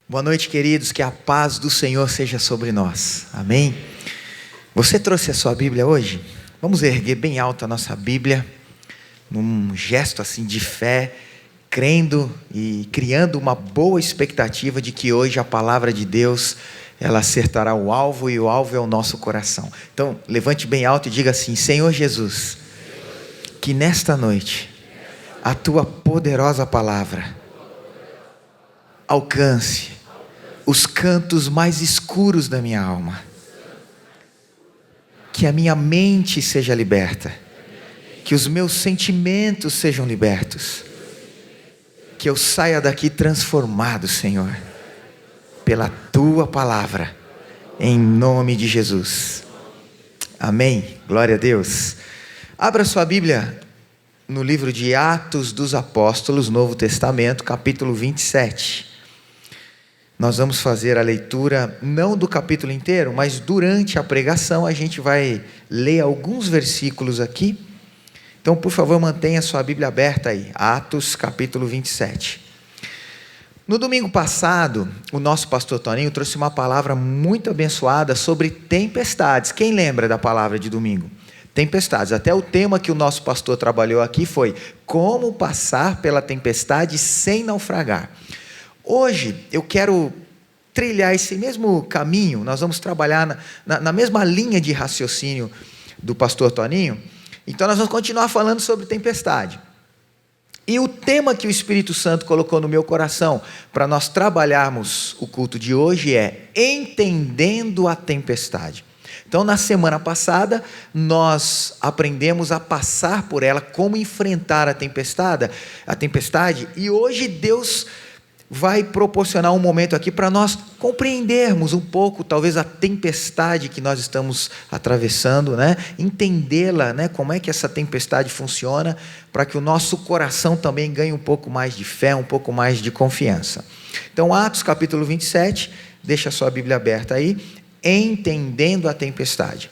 Boa noite, queridos, que a paz do Senhor seja sobre nós, amém? Você trouxe a sua Bíblia hoje? Vamos erguer bem alto a nossa Bíblia, num gesto assim de fé, crendo e criando uma boa expectativa de que hoje a palavra de Deus, ela acertará o alvo e o alvo é o nosso coração. Então, levante bem alto e diga assim: Senhor Jesus, que nesta noite a tua poderosa palavra alcance os cantos mais escuros da minha alma, que a minha mente seja liberta, que os meus sentimentos sejam libertos, que eu saia daqui transformado, Senhor, pela tua palavra, em nome de Jesus, amém, glória a Deus. Abra sua Bíblia no livro de Atos dos Apóstolos, Novo Testamento, capítulo 27. Nós vamos fazer a leitura, não do capítulo inteiro, mas durante a pregação a gente vai ler alguns versículos aqui. Então, por favor, mantenha a sua Bíblia aberta aí, Atos capítulo 27. No domingo passado, o nosso pastor Toninho trouxe uma palavra muito abençoada sobre tempestades. Quem lembra da palavra de domingo? Tempestades. Até o tema que o nosso pastor trabalhou aqui foi como passar pela tempestade sem naufragar. Hoje eu quero trilhar esse mesmo caminho, nós vamos trabalhar na mesma linha de raciocínio do pastor Toninho, então nós vamos continuar falando sobre tempestade. E o tema que o Espírito Santo colocou no meu coração para nós trabalharmos o culto de hoje é entendendo a tempestade. Então, na semana passada, nós aprendemos a passar por ela, como enfrentar a tempestade, e hoje Deus vai proporcionar um momento aqui para nós compreendermos um pouco, talvez, a tempestade que nós estamos atravessando, né? Entendê-la, né? Como é que essa tempestade funciona, para que o nosso coração também ganhe um pouco mais de fé, um pouco mais de confiança. Então, Atos capítulo 27, deixa a sua Bíblia aberta aí, entendendo a tempestade.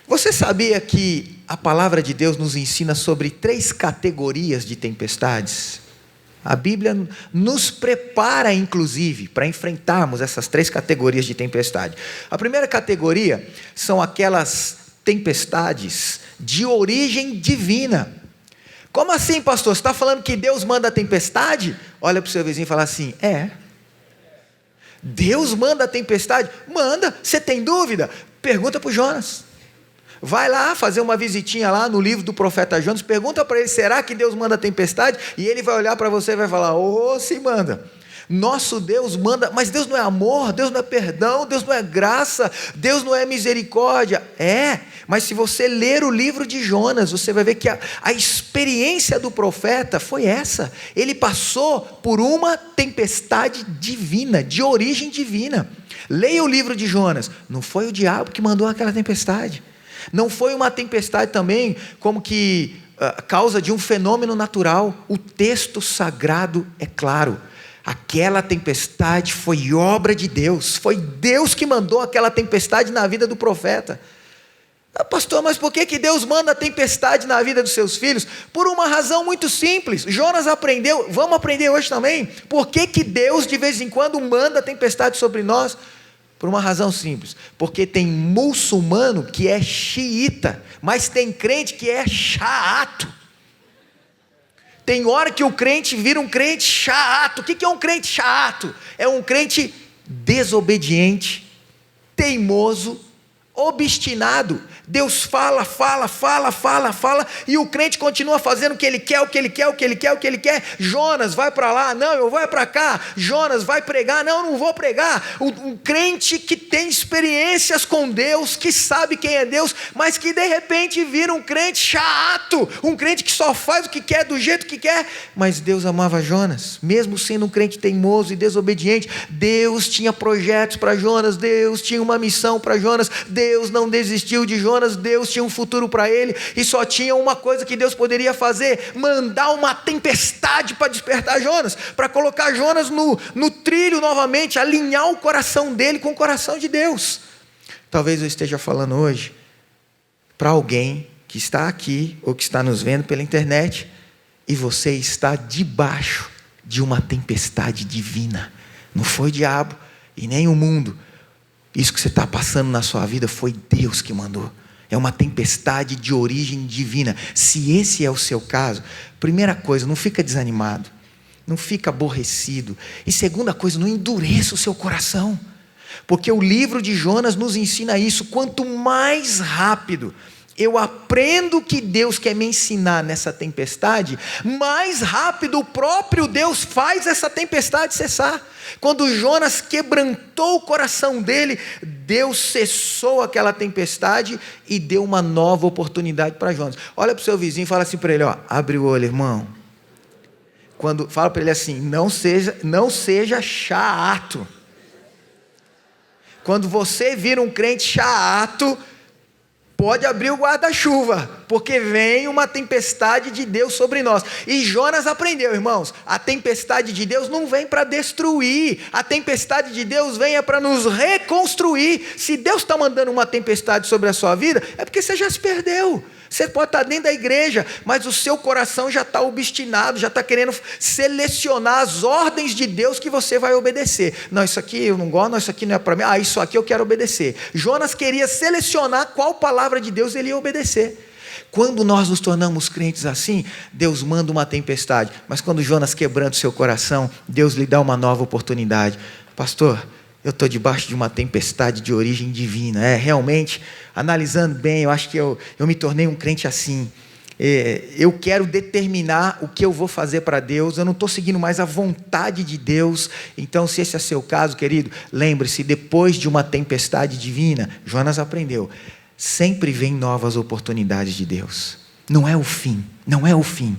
Você sabia que a palavra de Deus nos ensina sobre 3 categorias de tempestades? A Bíblia nos prepara, inclusive, para enfrentarmos essas 3 categorias de tempestade. A primeira categoria são aquelas tempestades de origem divina. Como assim, pastor? Você está falando que Deus manda a tempestade? Olha para o seu vizinho e fala assim: Deus manda a tempestade? Manda. Você tem dúvida? Pergunta para o Jonas. Vai lá fazer uma visitinha lá no livro do profeta Jonas, pergunta para ele: será que Deus manda a tempestade? E ele vai olhar para você e vai falar: se manda. Nosso Deus manda, mas Deus não é amor, Deus não é perdão, Deus não é graça, Deus não é misericórdia. Mas se você ler o livro de Jonas, você vai ver que a experiência do profeta foi essa. Ele passou por uma tempestade divina, de origem divina. Leia o livro de Jonas. Não foi o diabo que mandou aquela tempestade. Não foi uma tempestade também como que causa de um fenômeno natural. O texto sagrado é claro. Aquela tempestade foi obra de Deus. Foi Deus que mandou aquela tempestade na vida do profeta. Pastor, mas por que Deus manda a tempestade na vida dos seus filhos? Por uma razão muito simples. Jonas aprendeu, vamos aprender hoje também. Por que Deus de vez em quando manda a tempestade sobre nós? Por uma razão simples, porque tem muçulmano que é xiita, mas tem crente que é chato. Tem hora que o crente vira um crente chato. O que é um crente chato? É um crente desobediente, teimoso, obstinado. Deus fala, e o crente continua fazendo o que ele quer, Jonas, vai para lá, não, eu vou para cá. Jonas, vai pregar, não vou pregar. Um crente que tem experiências com Deus, que sabe quem é Deus, mas que de repente vira um crente chato, um crente que só faz o que quer, do jeito que quer. Mas Deus amava Jonas, mesmo sendo um crente teimoso e desobediente. Deus tinha projetos para Jonas, Deus tinha uma missão para Jonas, Deus não desistiu de Jonas, Deus tinha um futuro para ele, e só tinha uma coisa que Deus poderia fazer: mandar uma tempestade para despertar Jonas, para colocar Jonas no trilho novamente, alinhar o coração dele com o coração de Deus. Talvez eu esteja falando hoje para alguém que está aqui, ou que está nos vendo pela internet, e você está debaixo de uma tempestade divina. Não foi o diabo e nem o mundo. Isso que você está passando na sua vida foi Deus que mandou. É uma tempestade de origem divina. Se esse é o seu caso, primeira coisa, não fica desanimado, não fica aborrecido. E segunda coisa, não endureça o seu coração. Porque o livro de Jonas nos ensina isso. Quanto mais rápido eu aprendo o que Deus quer me ensinar nessa tempestade, mais rápido o próprio Deus faz essa tempestade cessar. Quando Jonas quebrantou o coração dele, Deus cessou aquela tempestade e deu uma nova oportunidade para Jonas. Olha para o seu vizinho e fala assim para ele, abre o olho, irmão. Fala para ele assim, não seja chato. Quando você vira um crente chato, pode abrir o guarda-chuva, porque vem uma tempestade de Deus sobre nós. E Jonas aprendeu, irmãos, a tempestade de Deus não vem para destruir, a tempestade de Deus vem para nos reconstruir. Se Deus está mandando uma tempestade sobre a sua vida, é porque você já se perdeu. Você pode estar dentro da igreja, mas o seu coração já está obstinado, já está querendo selecionar as ordens de Deus que você vai obedecer. Não, isso aqui eu não gosto, não, isso aqui não é para mim, isso aqui eu quero obedecer. Jonas queria selecionar qual palavra de Deus ele ia obedecer. Quando nós nos tornamos crentes assim, Deus manda uma tempestade, mas quando Jonas quebranta o seu coração, Deus lhe dá uma nova oportunidade. Pastor, eu estou debaixo de uma tempestade de origem divina. Realmente, analisando bem, eu acho que eu me tornei um crente assim. Eu quero determinar o que eu vou fazer para Deus. Eu não estou seguindo mais a vontade de Deus. Então, se esse é seu caso, querido, lembre-se, depois de uma tempestade divina, Jonas aprendeu, sempre vem novas oportunidades de Deus. Não é o fim, não é o fim.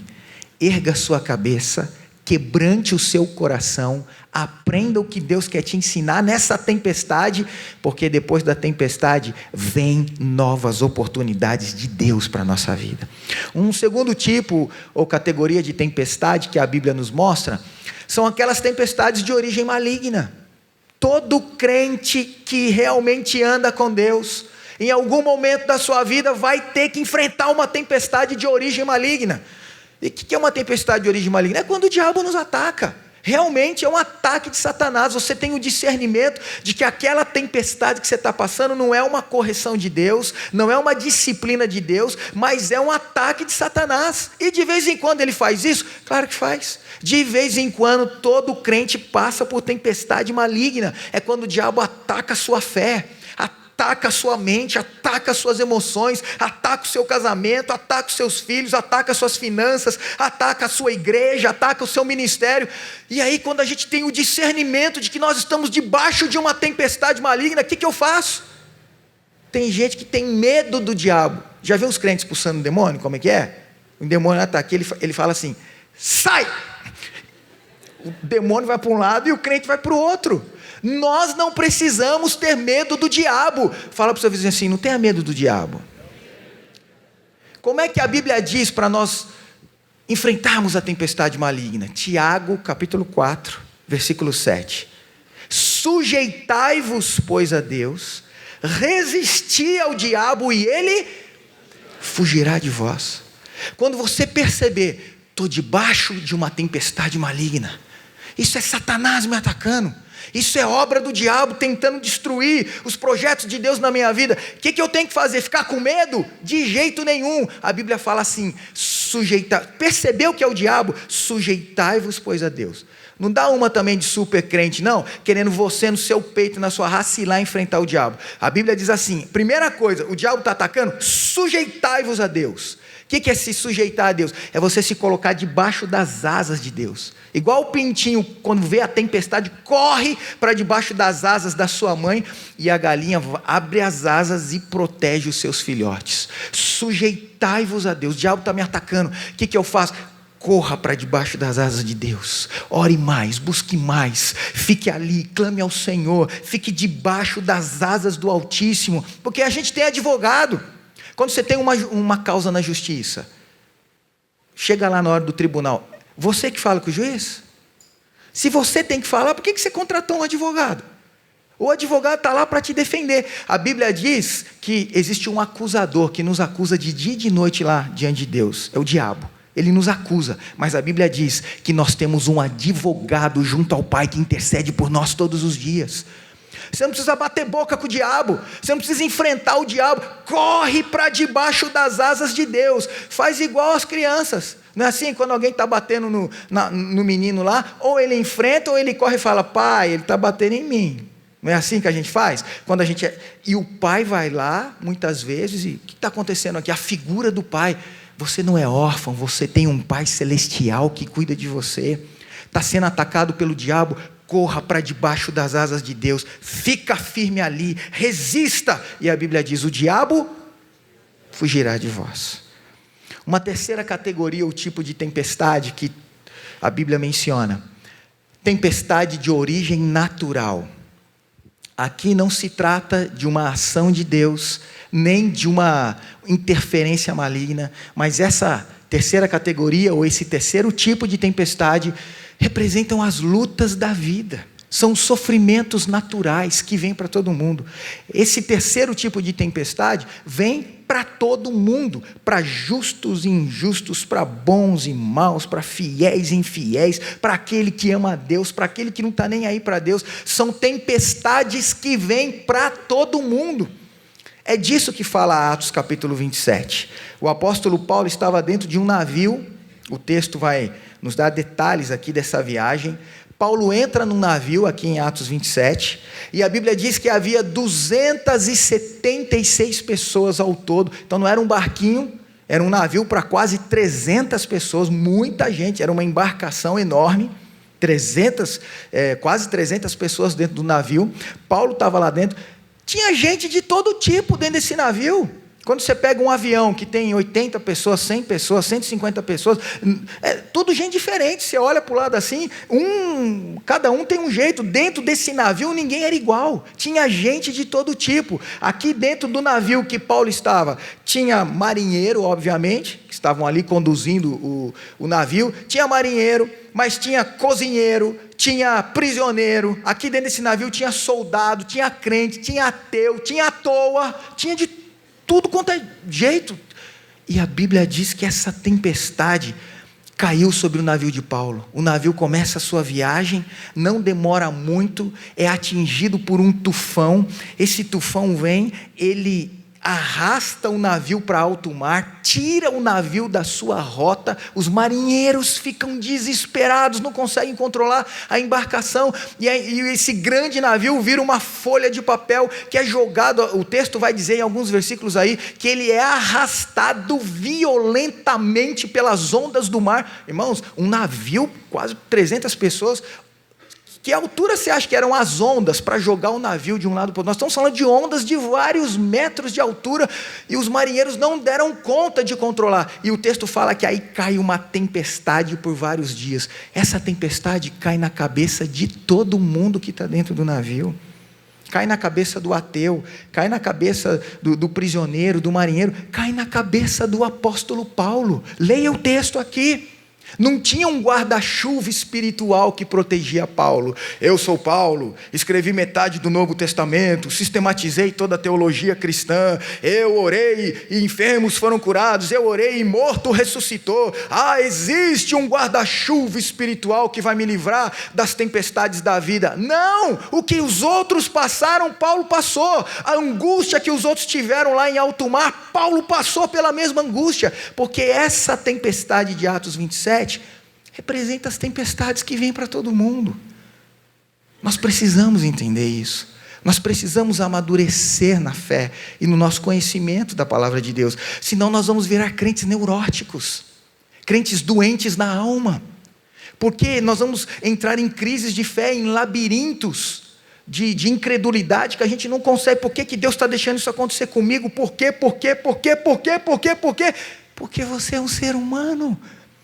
Erga sua cabeça, quebrante o seu coração, aprenda o que Deus quer te ensinar nessa tempestade, porque depois da tempestade vem novas oportunidades de Deus para a nossa vida. Um segundo tipo ou categoria de tempestade que a Bíblia nos mostra, são aquelas tempestades de origem maligna. Todo crente que realmente anda com Deus, em algum momento da sua vida vai ter que enfrentar uma tempestade de origem maligna. E o que é uma tempestade de origem maligna? É quando o diabo nos ataca. Realmente é um ataque de Satanás. Você tem o discernimento de que aquela tempestade que você está passando não é uma correção de Deus, não é uma disciplina de Deus, mas é um ataque de Satanás. E de vez em quando ele faz isso? Claro que faz. De vez em quando todo crente passa por tempestade maligna. É quando o diabo ataca a sua fé, ataca a sua mente, ataca as suas emoções, ataca o seu casamento, ataca os seus filhos, ataca as suas finanças, ataca a sua igreja, ataca o seu ministério. E aí quando a gente tem o discernimento de que nós estamos debaixo de uma tempestade maligna, o que eu faço? Tem gente que tem medo do diabo. Já viu os crentes expulsando o demônio? Como é que é? O demônio ataca, ele fala assim, sai! O demônio vai para um lado e o crente vai para o outro. Nós não precisamos ter medo do diabo. Fala para o seu vizinho assim, não tenha medo do diabo. Como é que a Bíblia diz para nós enfrentarmos a tempestade maligna? Tiago capítulo 4, versículo 7. Sujeitai-vos, pois, a Deus, resisti ao diabo e ele fugirá de vós. Quando você perceber, estou debaixo de uma tempestade maligna, isso é Satanás me atacando, isso é obra do diabo tentando destruir os projetos de Deus na minha vida. O que eu tenho que fazer? Ficar com medo? De jeito nenhum. A Bíblia fala assim, percebeu que é o diabo? Sujeitai-vos, pois, a Deus. Não dá uma também de super crente, não, querendo você no seu peito, na sua raça, ir lá enfrentar o diabo. A Bíblia diz assim, primeira coisa, o diabo está atacando, sujeitai-vos a Deus. O que é se sujeitar a Deus? É você se colocar debaixo das asas de Deus. Igual o pintinho, quando vê a tempestade, corre para debaixo das asas da sua mãe, e a galinha abre as asas e protege os seus filhotes. Sujeitai-vos a Deus. O diabo está me atacando. O que eu faço? Corra para debaixo das asas de Deus. Ore mais, busque mais. Fique ali, clame ao Senhor. Fique debaixo das asas do Altíssimo. Porque a gente tem advogado. Quando você tem uma causa na justiça, chega lá na hora do tribunal, você que fala com o juiz? Se você tem que falar, por que você contratou um advogado? O advogado está lá para te defender. A Bíblia diz que existe um acusador que nos acusa de dia e de noite lá diante de Deus. É o diabo. ele nos acusa, mas a Bíblia diz que nós temos um advogado junto ao Pai que intercede por nós todos os dias. Você não precisa bater boca com o diabo, você não precisa enfrentar o diabo, corre para debaixo das asas de Deus, faz igual as crianças. Não é assim? Quando alguém está batendo no menino lá, ou ele enfrenta ou ele corre e fala: pai, ele está batendo em mim. Não é assim que a gente faz? E o pai vai lá, muitas vezes, e o que está acontecendo aqui? A figura do pai. Você não é órfão, você tem um pai celestial que cuida de você. Está sendo atacado pelo diabo, corra para debaixo das asas de Deus, fica firme ali, resista. E a Bíblia diz: o diabo fugirá de vós. Uma terceira categoria, o tipo de tempestade que a Bíblia menciona: tempestade de origem natural. Aqui não se trata de uma ação de Deus, nem de uma interferência maligna, mas essa terceira categoria, ou esse terceiro tipo de tempestade, representam as lutas da vida. São sofrimentos naturais que vêm para todo mundo. Esse terceiro tipo de tempestade vem para todo mundo, para justos e injustos, para bons e maus, para fiéis e infiéis, para aquele que ama a Deus, para aquele que não está nem aí para Deus. São tempestades que vêm para todo mundo. É disso que fala Atos capítulo 27. O apóstolo Paulo estava dentro de um navio, o texto vai nos dar detalhes aqui dessa viagem. Paulo entra num navio aqui em Atos 27, e a Bíblia diz que havia 276 pessoas ao todo. Então não era um barquinho, era um navio para quase 300 pessoas, muita gente, era uma embarcação enorme, quase 300 pessoas dentro do navio. Paulo estava lá dentro, tinha gente de todo tipo dentro desse navio. Quando você pega um avião que tem 80 pessoas, 100 pessoas, 150 pessoas, tudo gente diferente. Você olha para o lado assim, cada um tem um jeito. Dentro desse navio ninguém era igual, tinha gente de todo tipo. Aqui dentro do navio que Paulo estava, tinha marinheiro, obviamente, que estavam ali conduzindo o navio. Tinha marinheiro, mas tinha cozinheiro, tinha prisioneiro. Aqui dentro desse navio tinha soldado, tinha crente, tinha ateu, tinha à toa, tinha de tudo quanto é jeito. E a Bíblia diz que essa tempestade caiu sobre o navio de Paulo. O navio começa a sua viagem, não demora muito, é atingido por um tufão. Esse tufão vem, ele arrasta o navio para alto mar, tira o navio da sua rota. Os marinheiros ficam desesperados, não conseguem controlar a embarcação, e esse grande navio vira uma folha de papel que é jogado. O texto vai dizer em alguns versículos aí que ele é arrastado violentamente pelas ondas do mar. Irmãos, um navio, quase 300 pessoas. Que altura você acha que eram as ondas para jogar o navio de um lado para o outro? Nós estamos falando de ondas de vários metros de altura, e os marinheiros não deram conta de controlar. E o texto fala que aí cai uma tempestade por vários dias. Essa tempestade cai na cabeça de todo mundo que está dentro do navio. Cai na cabeça do ateu, cai na cabeça do prisioneiro, do marinheiro, cai na cabeça do apóstolo Paulo. Leia o texto aqui. Não tinha um guarda-chuva espiritual que protegia Paulo. Eu sou Paulo, escrevi metade do Novo Testamento, sistematizei toda a teologia cristã, eu orei e enfermos foram curados, eu orei e morto ressuscitou. Existe um guarda-chuva espiritual que vai me livrar das tempestades da vida. Não! O que os outros passaram, Paulo passou. A angústia que os outros tiveram lá em alto mar, Paulo passou pela mesma angústia, porque essa tempestade de Atos 27 representa as tempestades que vêm para todo mundo. Nós precisamos entender isso. Nós precisamos amadurecer na fé e no nosso conhecimento da palavra de Deus. Senão nós vamos virar crentes neuróticos, crentes doentes na alma. Porque nós vamos entrar em crises de fé, em labirintos de incredulidade que a gente não consegue. Por que Deus está deixando isso acontecer comigo? Por quê? Porque você é um ser humano.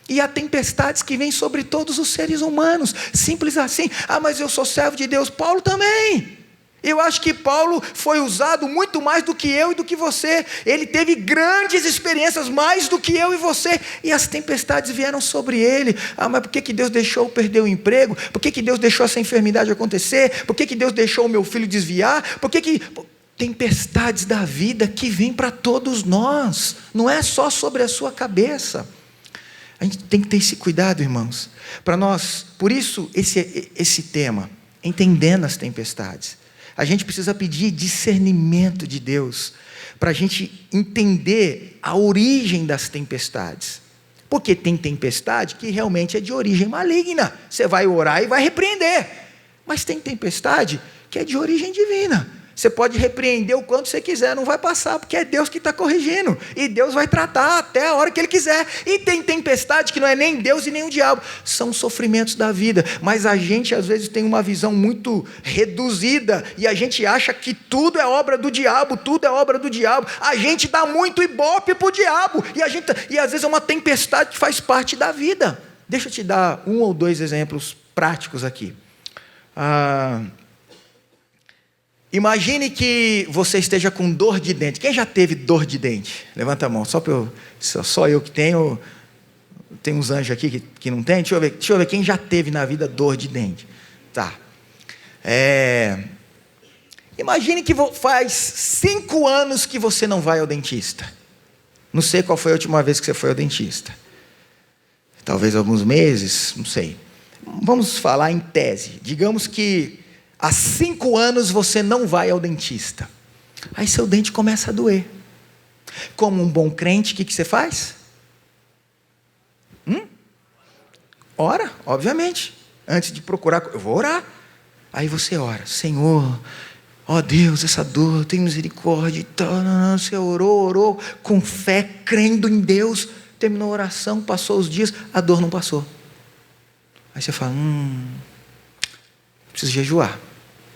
E há tempestades que vêm sobre todos os seres humanos, simples assim. Mas eu sou servo de Deus. Paulo também. Eu acho que Paulo foi usado muito mais do que eu e do que você. Ele teve grandes experiências, mais do que eu e você. E as tempestades vieram sobre ele. Mas por que Deus deixou eu perder o emprego? Por que Deus deixou essa enfermidade acontecer? Por que Deus deixou o meu filho desviar? Tempestades da vida que vêm para todos nós. Não é só sobre a sua cabeça. A gente tem que ter esse cuidado, irmãos. Para nós, por isso esse tema, entendendo as tempestades. A gente precisa pedir discernimento de Deus, para a gente entender a origem das tempestades. Porque tem tempestade que realmente é de origem maligna. Você vai orar e vai repreender. Mas tem tempestade que é de origem divina. Você pode repreender o quanto você quiser, não vai passar, porque é Deus que está corrigindo. E Deus vai tratar até a hora que Ele quiser. E tem tempestade que não é nem Deus e nem o diabo. São sofrimentos da vida. Mas a gente às vezes tem uma visão muito reduzida. E a gente acha que tudo é obra do diabo, tudo é obra do diabo. A gente dá muito ibope para o diabo. E às vezes é uma tempestade que faz parte da vida. Deixa eu te dar 1 ou 2 exemplos práticos aqui. Imagine que você esteja com dor de dente. Quem já teve dor de dente? Levanta a mão, só eu que tenho. Tem uns anjos aqui que não tem. Deixa eu ver quem já teve na vida dor de dente. Tá. Imagine que faz 5 anos que você não vai ao dentista. Não sei qual foi a última vez que você foi ao dentista. Talvez alguns meses, não sei. Vamos falar em tese. Digamos que há 5 anos você não vai ao dentista. Aí seu dente começa a doer. Como um bom crente, o que você faz? Ora, obviamente. Antes de procurar, eu vou orar. Aí você ora: Senhor, ó Deus, essa dor, tem misericórdia e tal. Você orou com fé, crendo em Deus. Terminou a oração, passou os dias, a dor não passou. Aí você fala: preciso jejuar.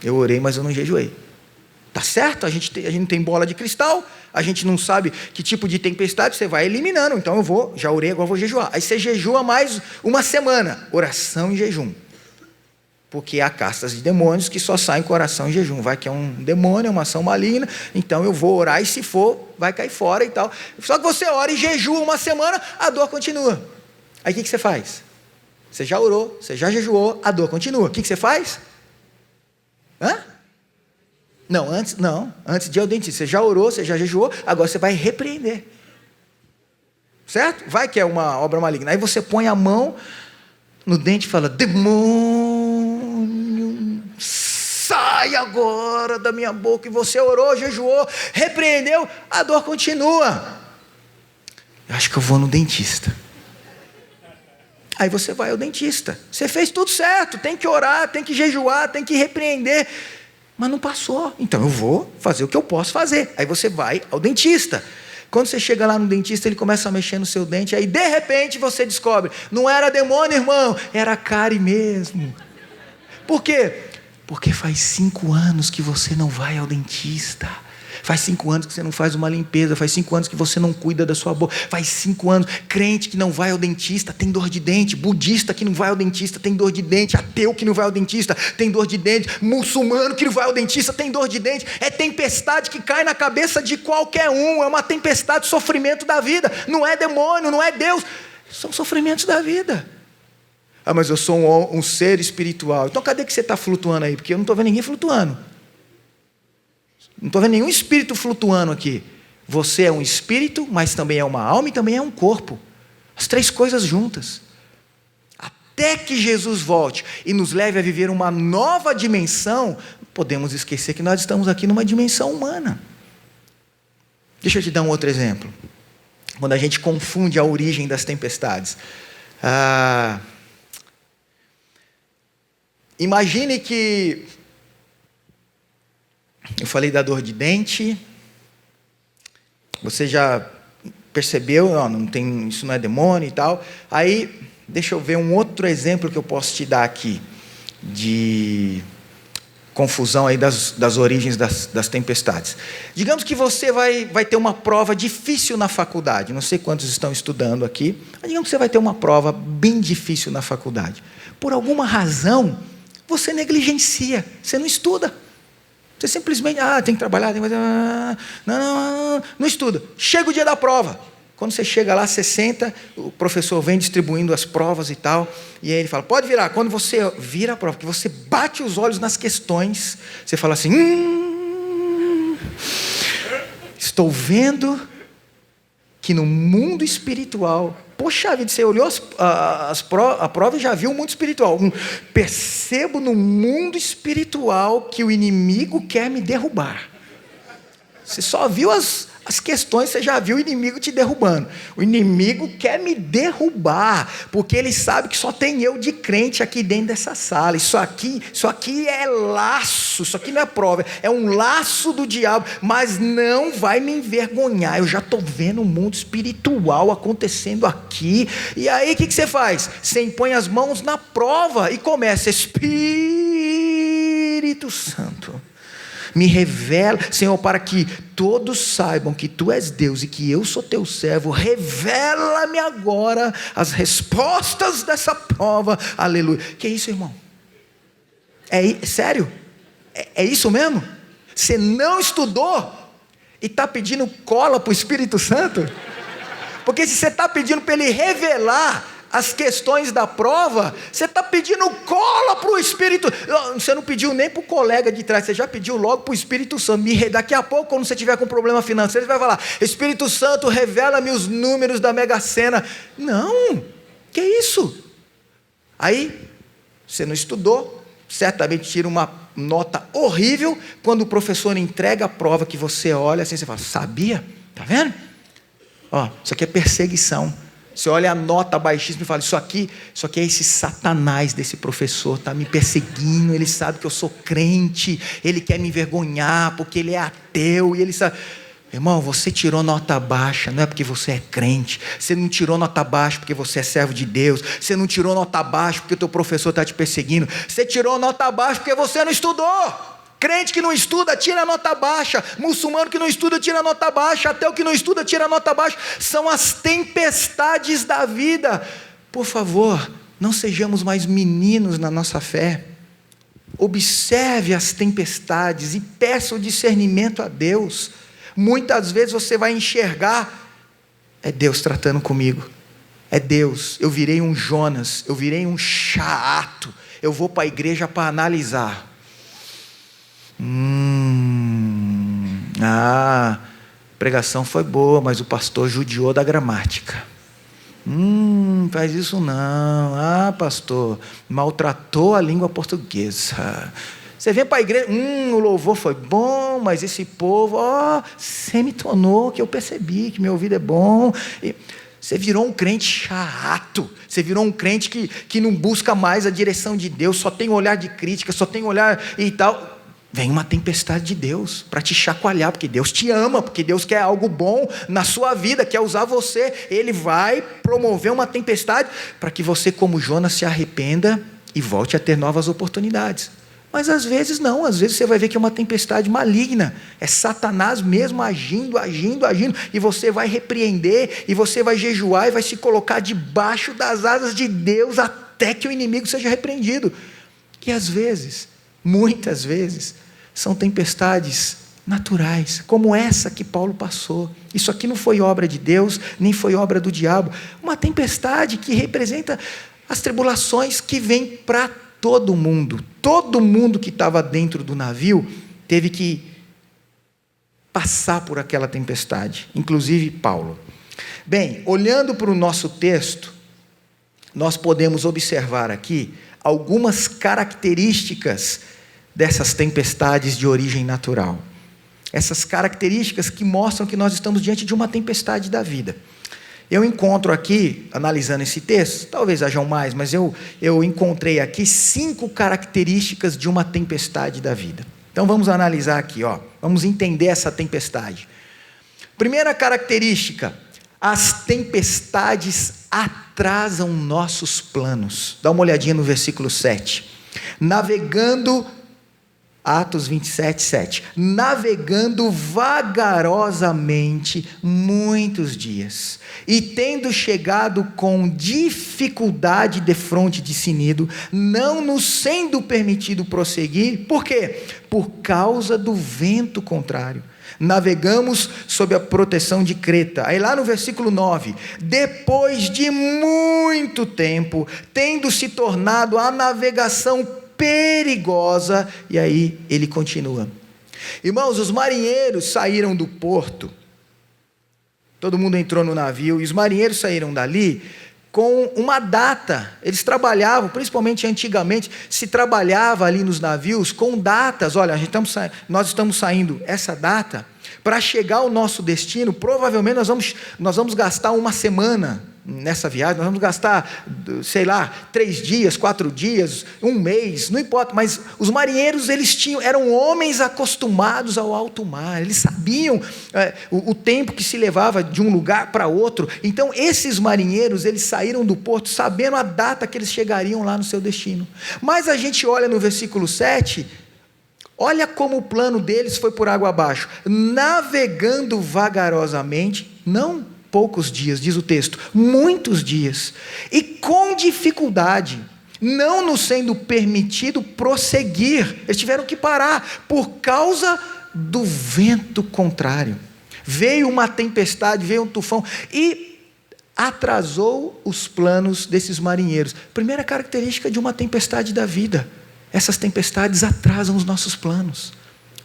Eu orei, mas eu não jejuei. Tá certo? A gente não tem bola de cristal, a gente não sabe que tipo de tempestade, você vai eliminando. Então já orei, agora vou jejuar. Aí você jejua mais uma semana, oração e jejum. Porque há castas de demônios que só saem com oração e jejum. Vai que é um demônio, é uma ação maligna, então eu vou orar e se for, vai cair fora e tal. Só que você ora e jejua uma semana, a dor continua. Aí o que você faz? Você já orou, você já jejuou, a dor continua. O que você faz? Antes de ir ao dentista, você já orou, você já jejuou, agora você vai repreender. Certo? Vai que é uma obra maligna. Aí você põe a mão no dente e fala: demônio, sai agora da minha boca. E você orou, jejuou, repreendeu, a dor continua. Eu acho que eu vou no dentista. Aí você vai ao dentista. Você fez tudo certo, tem que orar, tem que jejuar, tem que repreender. Mas não passou. Então eu vou fazer o que eu posso fazer. Aí você vai ao dentista. Quando você chega lá no dentista, ele começa a mexer no seu dente. Aí de repente você descobre: não era demônio, irmão, era cárie mesmo. Por quê? Porque faz 5 anos que você não vai ao dentista. Faz 5 anos que você não faz uma limpeza. Faz 5 anos que você não cuida da sua boca. Faz 5 anos. Crente que não vai ao dentista tem dor de dente. Budista que não vai ao dentista tem dor de dente. Ateu que não vai ao dentista tem dor de dente. Muçulmano que não vai ao dentista tem dor de dente. É tempestade que cai na cabeça de qualquer um. É uma tempestade de sofrimento da vida. Não é demônio, não é Deus. São sofrimentos da vida. Mas eu sou um ser espiritual. Então cadê que você está flutuando aí? Porque eu não estou vendo ninguém flutuando. Não estou vendo nenhum espírito flutuando aqui. Você é um espírito, mas também é uma alma e também é um corpo. As 3 coisas juntas. Até que Jesus volte e nos leve a viver uma nova dimensão, podemos esquecer que nós estamos aqui numa dimensão humana. Deixa eu te dar um outro exemplo. Quando a gente confunde a origem das tempestades. Imagine que eu falei da dor de dente. Você já percebeu? Isso não é demônio e tal. Aí, deixa eu ver um outro exemplo que eu posso te dar aqui de confusão aí das origens das tempestades. Digamos que você vai ter uma prova difícil na faculdade. Não sei quantos estão estudando aqui, mas digamos que você vai ter uma prova bem difícil na faculdade. Por alguma razão, você negligencia, você não estuda. Você simplesmente, tem que trabalhar, não estuda. Chega o dia da prova. Quando você chega lá, você senta, o professor vem distribuindo as provas e tal, e aí ele fala: pode virar. Quando você vira a prova, que você bate os olhos nas questões, você fala assim: estou vendo que no mundo espiritual poxa vida, você olhou a prova e já viu o mundo espiritual. Percebo no mundo espiritual que o inimigo quer me derrubar. Você só viu as questões, você já viu o inimigo te derrubando. O inimigo quer me derrubar, porque ele sabe que só tem eu de crente aqui dentro dessa sala. Isso aqui é laço, isso aqui não é prova, é um laço do diabo, mas não vai me envergonhar. Eu já estou vendo o mundo espiritual acontecendo aqui. E aí o que você faz? Você impõe as mãos na prova e começa: Espírito Santo, me revela, Senhor, para que todos saibam que Tu és Deus e que eu sou Teu servo. Revela-me agora as respostas dessa prova. Aleluia. Que isso, irmão? Sério? É isso mesmo? Você não estudou e está pedindo cola para o Espírito Santo? Porque se você está pedindo para Ele revelar as questões da prova, você está pedindo cola para o Espírito. Você não pediu nem para o colega de trás, você já pediu logo para o Espírito Santo. Daqui a pouco, quando você tiver com problema financeiro, você vai falar: Espírito Santo, revela-me os números da Mega Sena. Não, que isso? Aí, você não estudou, certamente tira uma nota horrível. Quando o professor entrega a prova, que você olha assim, você fala: sabia? Está vendo? Isso aqui é perseguição. Você olha a nota baixíssima e fala: isso aqui é esse Satanás desse professor, está me perseguindo, ele sabe que eu sou crente, ele quer me envergonhar, porque ele é ateu, e ele sabe. Irmão, você tirou nota baixa, não é porque você é crente. Você não tirou nota baixa porque você é servo de Deus. Você não tirou nota baixa porque o teu professor está te perseguindo. Você tirou nota baixa porque você não estudou. Crente que não estuda, tira nota baixa. Muçulmano que não estuda, tira nota baixa. Ateu que não estuda, tira nota baixa. São as tempestades da vida. Por favor, não sejamos mais meninos na nossa fé. Observe as tempestades e peça o discernimento a Deus. Muitas vezes você vai enxergar: é Deus tratando comigo. É Deus. Eu virei um Jonas, eu virei um chato. Eu vou para a igreja para analisar. A pregação foi boa, mas o pastor judiou da gramática. Faz isso não. Pastor, maltratou a língua portuguesa. Você vem para a igreja, o louvor foi bom, mas esse povo, semitonou, que eu percebi que meu ouvido é bom. Você virou um crente chato. Você virou um crente que não busca mais a direção de Deus, só tem olhar de crítica, só tem olhar e tal. Vem uma tempestade de Deus para te chacoalhar, porque Deus te ama, porque Deus quer algo bom na sua vida, quer usar você. Ele vai promover uma tempestade para que você, como Jonas, se arrependa e volte a ter novas oportunidades. Mas às vezes não, às vezes você vai ver que é uma tempestade maligna, é Satanás mesmo agindo, e você vai repreender, e você vai jejuar, e vai se colocar debaixo das asas de Deus, até que o inimigo seja repreendido. E às vezes, muitas vezes, são tempestades naturais, como essa que Paulo passou. Isso aqui não foi obra de Deus, nem foi obra do diabo. Uma tempestade que representa as tribulações que vêm para todo mundo. Todo mundo que estava dentro do navio teve que passar por aquela tempestade, inclusive Paulo. Bem, olhando para o nosso texto, nós podemos observar aqui algumas características dessas tempestades de origem natural. Essas características que mostram que nós estamos diante de uma tempestade da vida. Eu encontro aqui, analisando esse texto, talvez hajam mais, mas eu encontrei aqui 5 características de uma tempestade da vida. Então vamos analisar aqui, vamos entender essa tempestade. Primeira característica: as tempestades atrasam nossos planos. Dá uma olhadinha no versículo 7. Atos 27, 7. Navegando vagarosamente muitos dias, e tendo chegado com dificuldade defronte de Sinido, não nos sendo permitido prosseguir. Por quê? Por causa do vento contrário. Navegamos sob a proteção de Creta. Aí lá no versículo 9: depois de muito tempo, tendo se tornado a navegação perigosa. E aí ele continua. Irmãos, os marinheiros saíram do porto Todo mundo entrou no navio e os marinheiros saíram dali com uma data. Eles trabalhavam, principalmente antigamente, se trabalhava ali nos navios com datas. Olha, nós estamos saindo essa data, para chegar ao nosso destino, provavelmente nós vamos gastar uma semana nessa viagem, nós vamos gastar, 3 dias, 4 dias, 1 mês, não importa, mas os marinheiros, eram homens acostumados ao alto mar, eles sabiam o tempo que se levava de um lugar para outro. Então esses marinheiros, eles saíram do porto sabendo a data que eles chegariam lá no seu destino. Mas a gente olha no versículo 7, olha como o plano deles foi por água abaixo, navegando vagarosamente, não poucos dias, diz o texto, muitos dias, e com dificuldade, não nos sendo permitido prosseguir. Eles tiveram que parar, por causa do vento contrário. Veio uma tempestade, veio um tufão, e atrasou os planos desses marinheiros. Primeira característica de uma tempestade da vida: essas tempestades atrasam os nossos planos.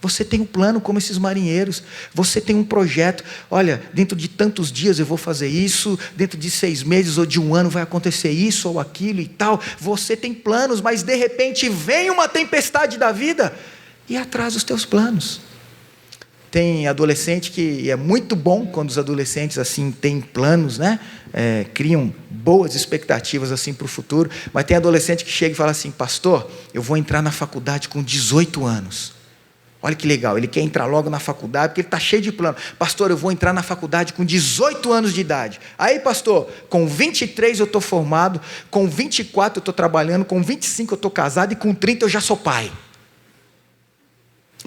Você tem um plano como esses marinheiros, você tem um projeto. Olha, dentro de tantos dias eu vou fazer isso, dentro de 6 meses ou de 1 ano vai acontecer isso ou aquilo e tal. Você tem planos, mas de repente vem uma tempestade da vida e atrasa os teus planos. Tem adolescente que é muito bom quando os adolescentes assim têm planos, né? Criam boas expectativas assim para o futuro, mas tem adolescente que chega e fala assim: pastor, eu vou entrar na faculdade com 18 anos. Olha que legal, ele quer entrar logo na faculdade, porque ele está cheio de plano. Pastor, eu vou entrar na faculdade com 18 anos de idade. Aí, pastor, com 23 eu estou formado, com 24 eu estou trabalhando, com 25 eu estou casado e com 30 eu já sou pai.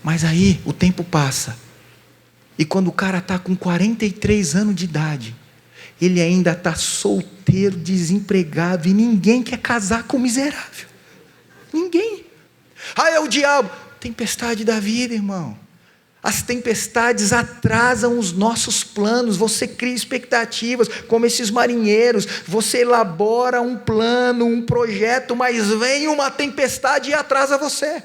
Mas aí o tempo passa, e quando o cara está com 43 anos de idade, ele ainda está solteiro, desempregado, e ninguém quer casar com o miserável. Ninguém. Ah, é o diabo. Tempestade da vida, irmão. As tempestades atrasam os nossos planos. Você cria expectativas, como esses marinheiros. Você elabora um plano, um projeto, mas vem uma tempestade e atrasa você.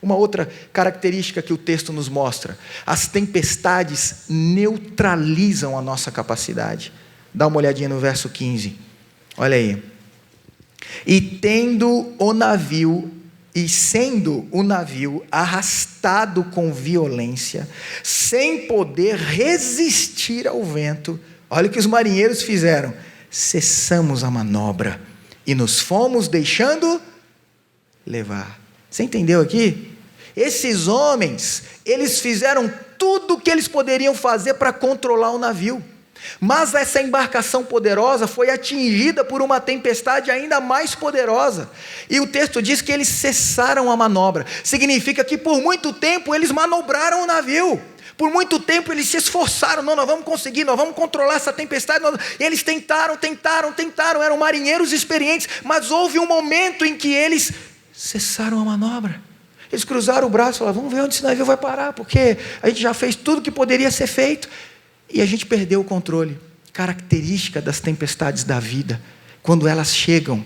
Uma outra característica que o texto nos mostra: as tempestades neutralizam a nossa capacidade. Dá uma olhadinha no verso 15. Olha aí. E sendo o navio arrastado com violência, sem poder resistir ao vento, olha o que os marinheiros fizeram: cessamos a manobra e nos fomos deixando levar. Você entendeu aqui? Esses homens, eles fizeram tudo o que eles poderiam fazer para controlar o navio. Mas essa embarcação poderosa foi atingida por uma tempestade ainda mais poderosa. E o texto diz que eles cessaram a manobra. Significa que por muito tempo eles manobraram o navio. Por muito tempo eles se esforçaram. Não, nós vamos conseguir, nós vamos controlar essa tempestade. Eles tentaram. Eram marinheiros experientes. Mas houve um momento em que eles cessaram a manobra. Eles cruzaram o braço e falaram: vamos ver onde esse navio vai parar, porque a gente já fez tudo que poderia ser feito. E a gente perdeu o controle. Característica das tempestades da vida: quando elas chegam,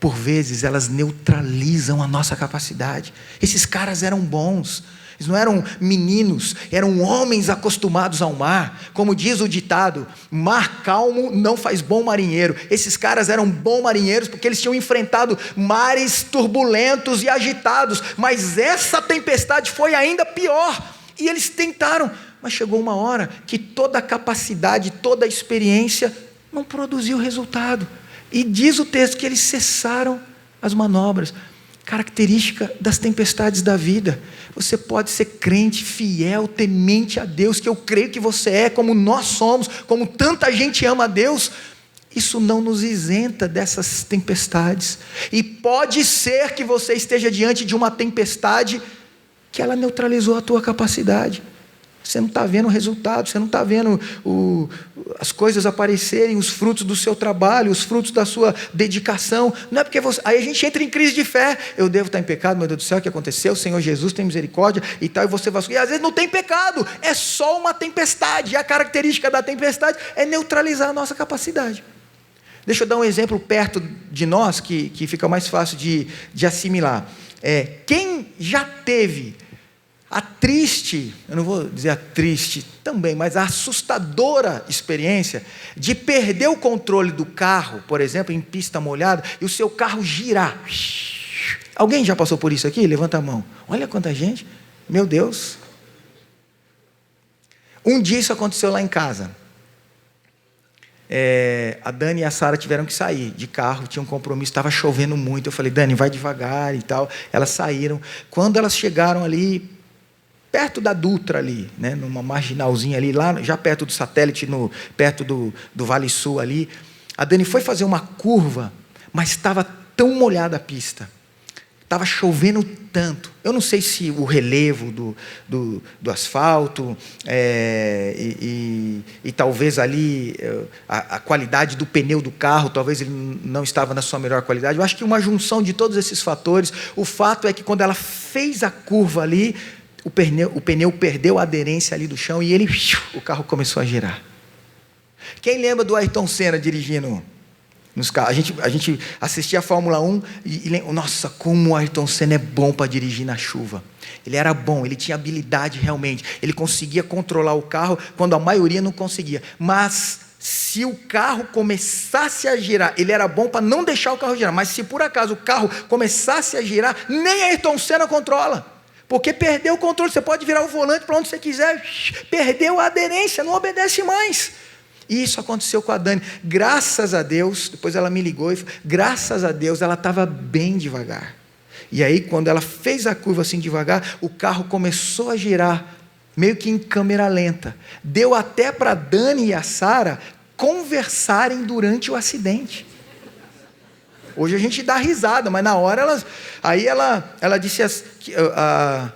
por vezes elas neutralizam a nossa capacidade. Esses caras eram bons, eles não eram meninos, eram homens acostumados ao mar. Como diz o ditado: mar calmo não faz bom marinheiro. Esses caras eram bons marinheiros porque eles tinham enfrentado mares turbulentos e agitados, mas essa tempestade foi ainda pior. E eles tentaram, mas chegou uma hora que toda a capacidade, toda a experiência não produziu resultado. E diz o texto que eles cessaram as manobras. Característica das tempestades da vida. Você pode ser crente, fiel, temente a Deus, que eu creio que você é, como nós somos, como tanta gente ama a Deus. Isso não nos isenta dessas tempestades. E pode ser que você esteja diante de uma tempestade que ela neutralizou a tua capacidade. Você não está vendo o resultado, você não está vendo as coisas aparecerem, os frutos do seu trabalho, os frutos da sua dedicação. Não é porque você... Aí a gente entra em crise de fé. Eu devo estar em pecado, meu Deus do céu, o que aconteceu? O Senhor Jesus tem misericórdia e tal, e você vai... E às vezes não tem pecado, é só uma tempestade. E a característica da tempestade é neutralizar a nossa capacidade. Deixa eu dar um exemplo perto de nós, que fica mais fácil de assimilar. Quem já teve a triste, eu não vou dizer a triste também, mas a assustadora experiência de perder o controle do carro, por exemplo, em pista molhada, e o seu carro girar. Alguém já passou por isso aqui? Levanta a mão. Olha quanta gente. Meu Deus. Um dia isso aconteceu lá em casa. A Dani e a Sara tiveram que sair de carro, tinha um compromisso, estava chovendo muito. Eu falei, Dani, vai devagar e tal. Elas saíram. Quando elas chegaram ali, perto da Dutra ali, né, numa marginalzinha ali, lá já perto do satélite, perto do Vale Sul ali, a Dani foi fazer uma curva, mas estava tão molhada a pista. Estava chovendo tanto. Eu não sei se o relevo do asfalto e talvez ali a qualidade do pneu do carro, talvez ele não estava na sua melhor qualidade. Eu acho que uma junção de todos esses fatores. O fato é que quando ela fez a curva ali, o pneu perdeu a aderência ali do chão e o carro começou a girar. Quem lembra do Ayrton Senna dirigindo nos carros? A gente assistia a Fórmula 1 nossa, como o Ayrton Senna é bom para dirigir na chuva. Ele era bom, ele tinha habilidade realmente. Ele conseguia controlar o carro quando a maioria não conseguia. Mas se o carro começasse a girar, ele era bom para não deixar o carro girar. Mas se por acaso o carro começasse a girar, nem Ayrton Senna controla. Porque perdeu o controle. Você pode virar o volante para onde você quiser. Perdeu a aderência, não obedece mais. E isso aconteceu com a Dani. Graças a Deus, depois ela me ligou e falou, graças a Deus ela estava bem devagar. E aí quando ela fez a curva assim devagar, o carro começou a girar, meio que em câmera lenta. Deu até para a Dani e a Sara conversarem durante o acidente. Hoje a gente dá risada, mas na hora ela disse, a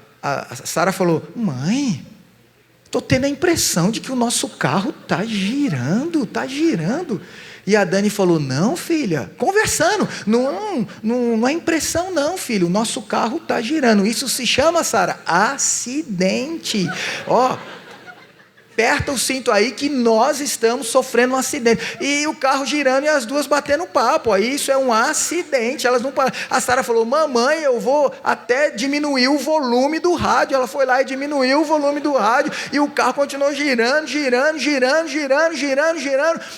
Sara falou, mãe, estou tendo a impressão de que o nosso carro está girando. E a Dani falou, não filha, conversando, não é impressão não filho, o nosso carro está girando. Isso se chama, Sara, acidente. Aperta o cinto aí que nós estamos sofrendo um acidente. E o carro girando e as duas batendo papo. Aí isso é um acidente. Elas não param. A Sara falou, mamãe, eu vou até diminuir o volume do rádio. Ela foi lá e diminuiu o volume do rádio. E o carro continuou girando.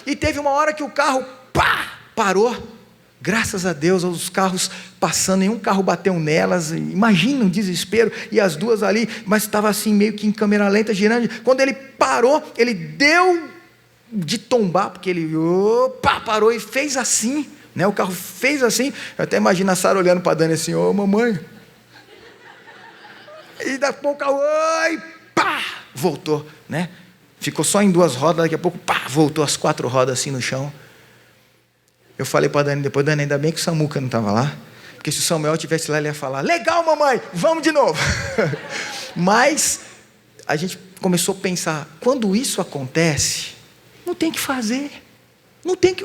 E teve uma hora que o carro parou. Graças a Deus, os carros passando, nenhum carro bateu nelas, imagina o desespero, e as duas ali, mas estava assim meio que em câmera lenta, girando. Quando ele parou, ele deu de tombar, porque ele parou e fez assim, né? O carro fez assim. Eu até imagino a Sara olhando para a Dani assim, mamãe. E daqui a pouco, voltou, né? Ficou só em 2 rodas, daqui a pouco, voltou as 4 rodas assim no chão. Eu falei para a Dani depois, Dani, ainda bem que o Samuca não estava lá, porque se o Samuel estivesse lá, ele ia falar, legal mamãe, vamos de novo. Mas a gente começou a pensar, quando isso acontece, não tem que fazer,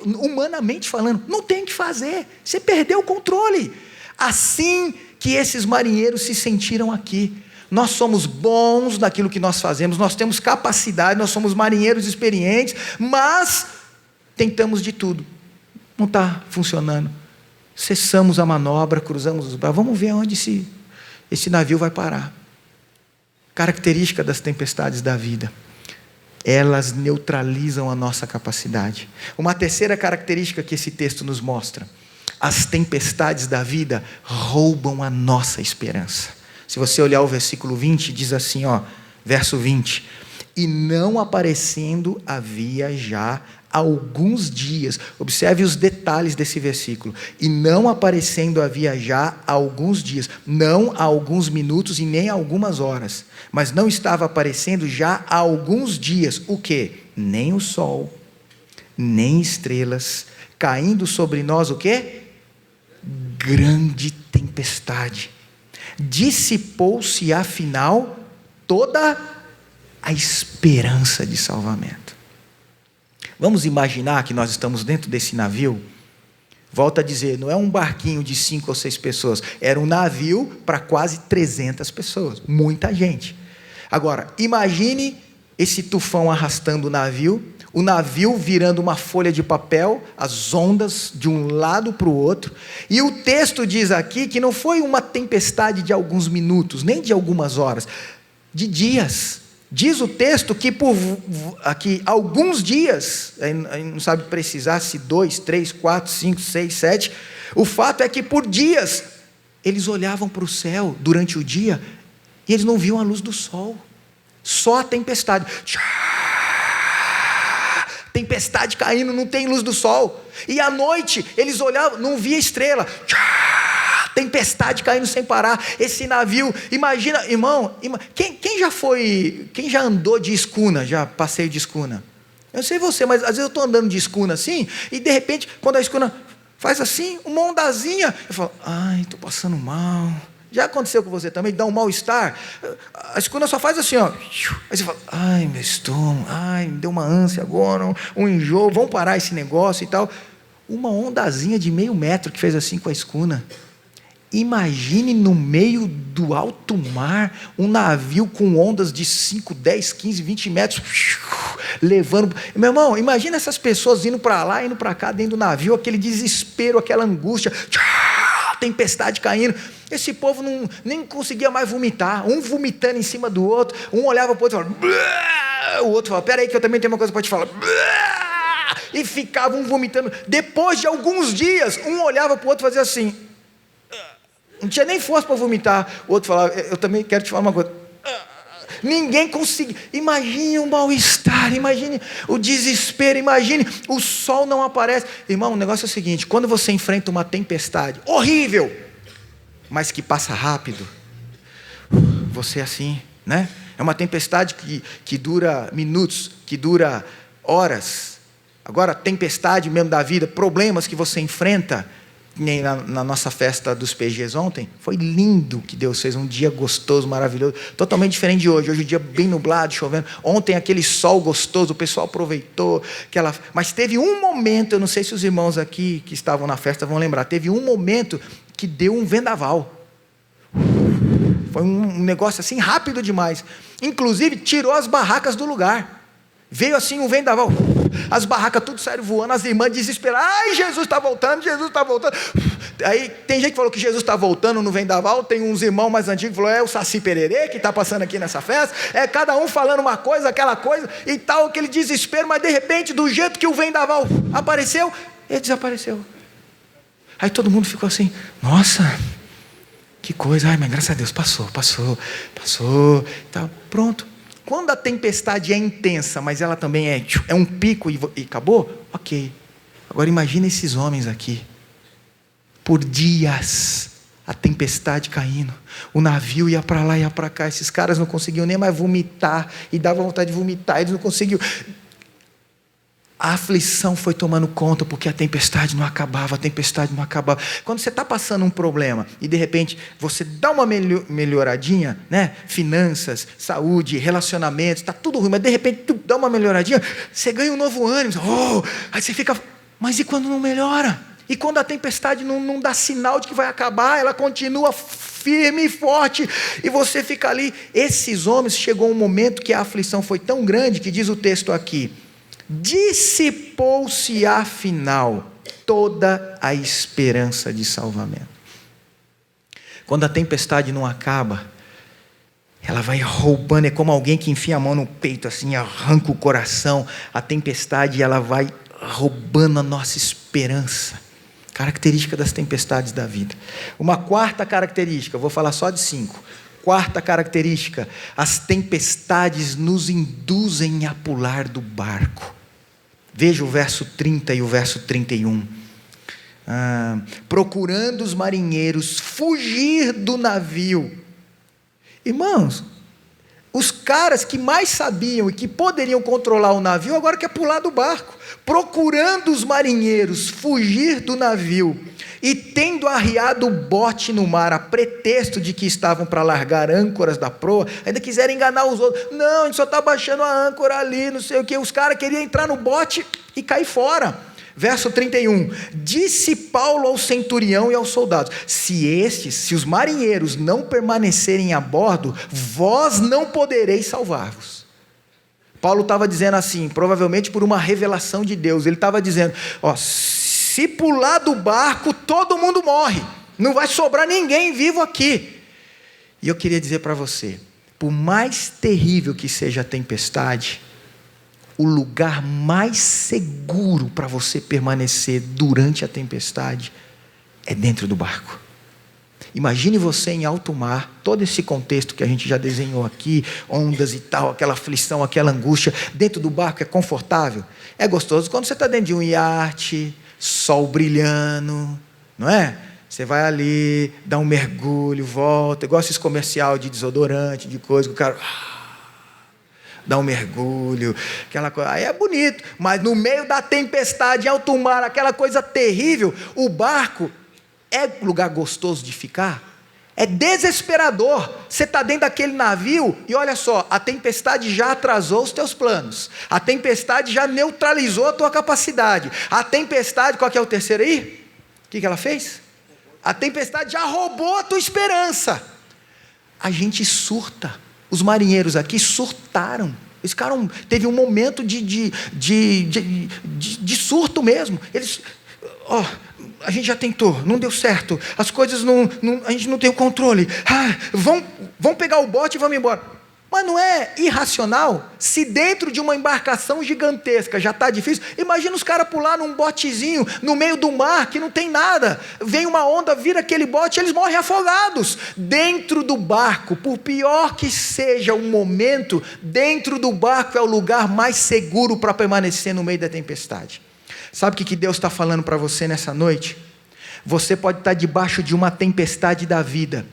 humanamente falando, não tem que fazer, você perdeu o controle. Assim que esses marinheiros se sentiram aqui. Nós somos bons naquilo que nós fazemos, nós temos capacidade, nós somos marinheiros experientes, mas tentamos de tudo. Não está funcionando. Cessamos a manobra, cruzamos os braços. Vamos ver onde esse navio vai parar. Característica das tempestades da vida. Elas neutralizam a nossa capacidade. Uma terceira característica que esse texto nos mostra. As tempestades da vida roubam a nossa esperança. Se você olhar o versículo 20, diz assim, verso 20. E não aparecendo havia já alguns dias, observe os detalhes desse versículo, e não aparecendo havia já alguns dias, não há alguns minutos e nem algumas horas, mas não estava aparecendo já há alguns dias, o quê? Nem o sol, nem estrelas, caindo sobre nós o quê? Grande tempestade, dissipou-se afinal toda a esperança de salvamento. Vamos imaginar que nós estamos dentro desse navio. Volto a dizer, não é um barquinho de 5 ou 6 pessoas. Era um navio para quase 300 pessoas. Muita gente. Agora, imagine esse tufão arrastando o navio virando uma folha de papel, as ondas de um lado para o outro. E o texto diz aqui que não foi uma tempestade de alguns minutos, nem de algumas horas. de dias. Diz o texto que por aqui, alguns dias, aí não sabe precisar se 2, 3, 4, 5, 6, 7, o fato é que por dias, eles olhavam para o céu durante o dia, e eles não viam a luz do sol, só a tempestade. Tempestade caindo, não tem luz do sol. E à noite, eles olhavam, não via estrela. Tempestade caindo sem parar. Esse navio, imagina, irmão, quem já andou de escuna, já passeio de escuna? Eu não sei você, mas às vezes eu estou andando de escuna assim, e de repente, quando a escuna faz assim, uma ondazinha, eu falo, ai, estou passando mal. Já aconteceu com você também, dá um mal-estar? A escuna só faz assim, ó. Aí você fala, ai, meu estômago, ai, me deu uma ânsia agora, um enjoo, vamos parar esse negócio e tal. Uma ondazinha de meio metro que fez assim com a escuna. Imagine no meio do alto mar, um navio com ondas de 5, 10, 15, 20 metros, levando... Meu irmão, imagina essas pessoas indo para lá, indo para cá, dentro do navio, aquele desespero, aquela angústia, tempestade caindo. Esse povo nem conseguia mais vomitar, um vomitando em cima do outro, um olhava para o outro e falava, o outro falava, peraí que eu também tenho uma coisa para te falar, e ficavam um vomitando. Depois de alguns dias, um olhava para o outro e fazia assim, não tinha nem força para vomitar, o outro falava, eu também quero te falar uma coisa, ninguém conseguia. Imagine o mal-estar, imagine o desespero, imagine o sol não aparece. Irmão, o negócio é o seguinte, quando você enfrenta uma tempestade horrível, mas que passa rápido, você assim, né? É uma tempestade que dura minutos, que dura horas. Agora, a tempestade mesmo da vida, problemas que você enfrenta, nem na nossa festa dos PGs ontem, foi lindo que Deus fez, um dia gostoso, maravilhoso, totalmente diferente de hoje. Hoje o dia bem nublado, chovendo. Ontem aquele sol gostoso, o pessoal aproveitou, mas teve um momento, eu não sei se os irmãos aqui que estavam na festa vão lembrar, teve um momento que deu um vendaval. Foi um negócio assim rápido demais, inclusive tirou as barracas do lugar. Veio assim um vendaval, as barracas tudo saíram voando, as irmãs desesperadas, ai, Jesus está voltando, Jesus está voltando. Aí tem gente que falou que Jesus está voltando no vendaval, tem uns irmãos mais antigos que falaram, é o Saci Pererê que está passando aqui nessa festa, é cada um falando uma coisa, aquela coisa, e tal, aquele desespero, mas de repente, do jeito que o vendaval apareceu, ele desapareceu. Aí todo mundo ficou assim, nossa, que coisa, ai, mas graças a Deus, passou, tá, pronto. Quando a tempestade é intensa, mas ela também é um pico e acabou, ok. Agora imagina esses homens aqui, por dias, a tempestade caindo, o navio ia para lá, ia para cá, esses caras não conseguiam nem mais vomitar, e dava vontade de vomitar, eles não conseguiam. A aflição foi tomando conta, porque a tempestade não acabava, Quando você está passando um problema, e de repente, você dá uma melhoradinha, né? Finanças, saúde, relacionamentos, está tudo ruim, mas de repente, tu dá uma melhoradinha, você ganha um novo ânimo, aí você fica, mas e quando não melhora? E quando a tempestade não dá sinal de que vai acabar, ela continua firme e forte, e você fica ali. Esses homens, chegou um momento que a aflição foi tão grande, que diz o texto aqui, dissipou-se afinal toda a esperança de salvamento. Quando a tempestade não acaba, ela vai roubando, é como alguém que enfia a mão no peito assim, arranca o coração, a tempestade ela vai roubando a nossa esperança. Característica das tempestades da vida. Uma quarta característica, vou falar só de 5. Quarta característica, as tempestades nos induzem a pular do barco. Veja o verso 30 e o verso 31. Procurando os marinheiros fugir do navio. Irmãos, os caras que mais sabiam e que poderiam controlar o navio, agora quer pular do barco. Procurando os marinheiros fugir do navio, e tendo arriado o bote no mar, a pretexto de que estavam para largar âncoras da proa, ainda quiseram enganar os outros. Não, a gente só está baixando a âncora ali, não sei o que. Os caras queriam entrar no bote e cair fora. Verso 31, disse Paulo ao centurião e aos soldados, se os marinheiros não permanecerem a bordo, vós não podereis salvar-vos. Paulo estava dizendo assim, provavelmente por uma revelação de Deus, ele estava dizendo, se pular do barco, todo mundo morre, não vai sobrar ninguém vivo aqui. E eu queria dizer para você, por mais terrível que seja a tempestade, o lugar mais seguro para você permanecer durante a tempestade é dentro do barco. Imagine você em alto mar, todo esse contexto que a gente já desenhou aqui, ondas e tal, aquela aflição, aquela angústia. Dentro do barco é confortável, é gostoso quando você está dentro de um iate, sol brilhando, não é? Você vai ali, dá um mergulho, volta, igual esses comercial de desodorante, de coisa, que o cara dá um mergulho, aquela coisa, aí é bonito, mas no meio da tempestade, alto mar, aquela coisa terrível, o barco é lugar gostoso de ficar? É desesperador. Você está dentro daquele navio e olha só, a tempestade já atrasou os teus planos, a tempestade já neutralizou a tua capacidade, a tempestade, qual que é o terceiro aí? O que ela fez? A tempestade já roubou a tua esperança. A gente surta. Os marinheiros aqui surtaram. Eles ficaram, teve um momento de surto mesmo. Eles, a gente já tentou, não deu certo, as coisas a gente não tem o controle. Vamos pegar o bote e vamos embora. Mas não é irracional? Se dentro de uma embarcação gigantesca já está difícil, imagina os caras pular num botezinho no meio do mar que não tem nada, vem uma onda, vira aquele bote, eles morrem afogados. Dentro do barco, por pior que seja o momento, dentro do barco é o lugar mais seguro para permanecer no meio da tempestade. Sabe o que Deus está falando para você nessa noite? Você pode estar debaixo de uma tempestade da vida,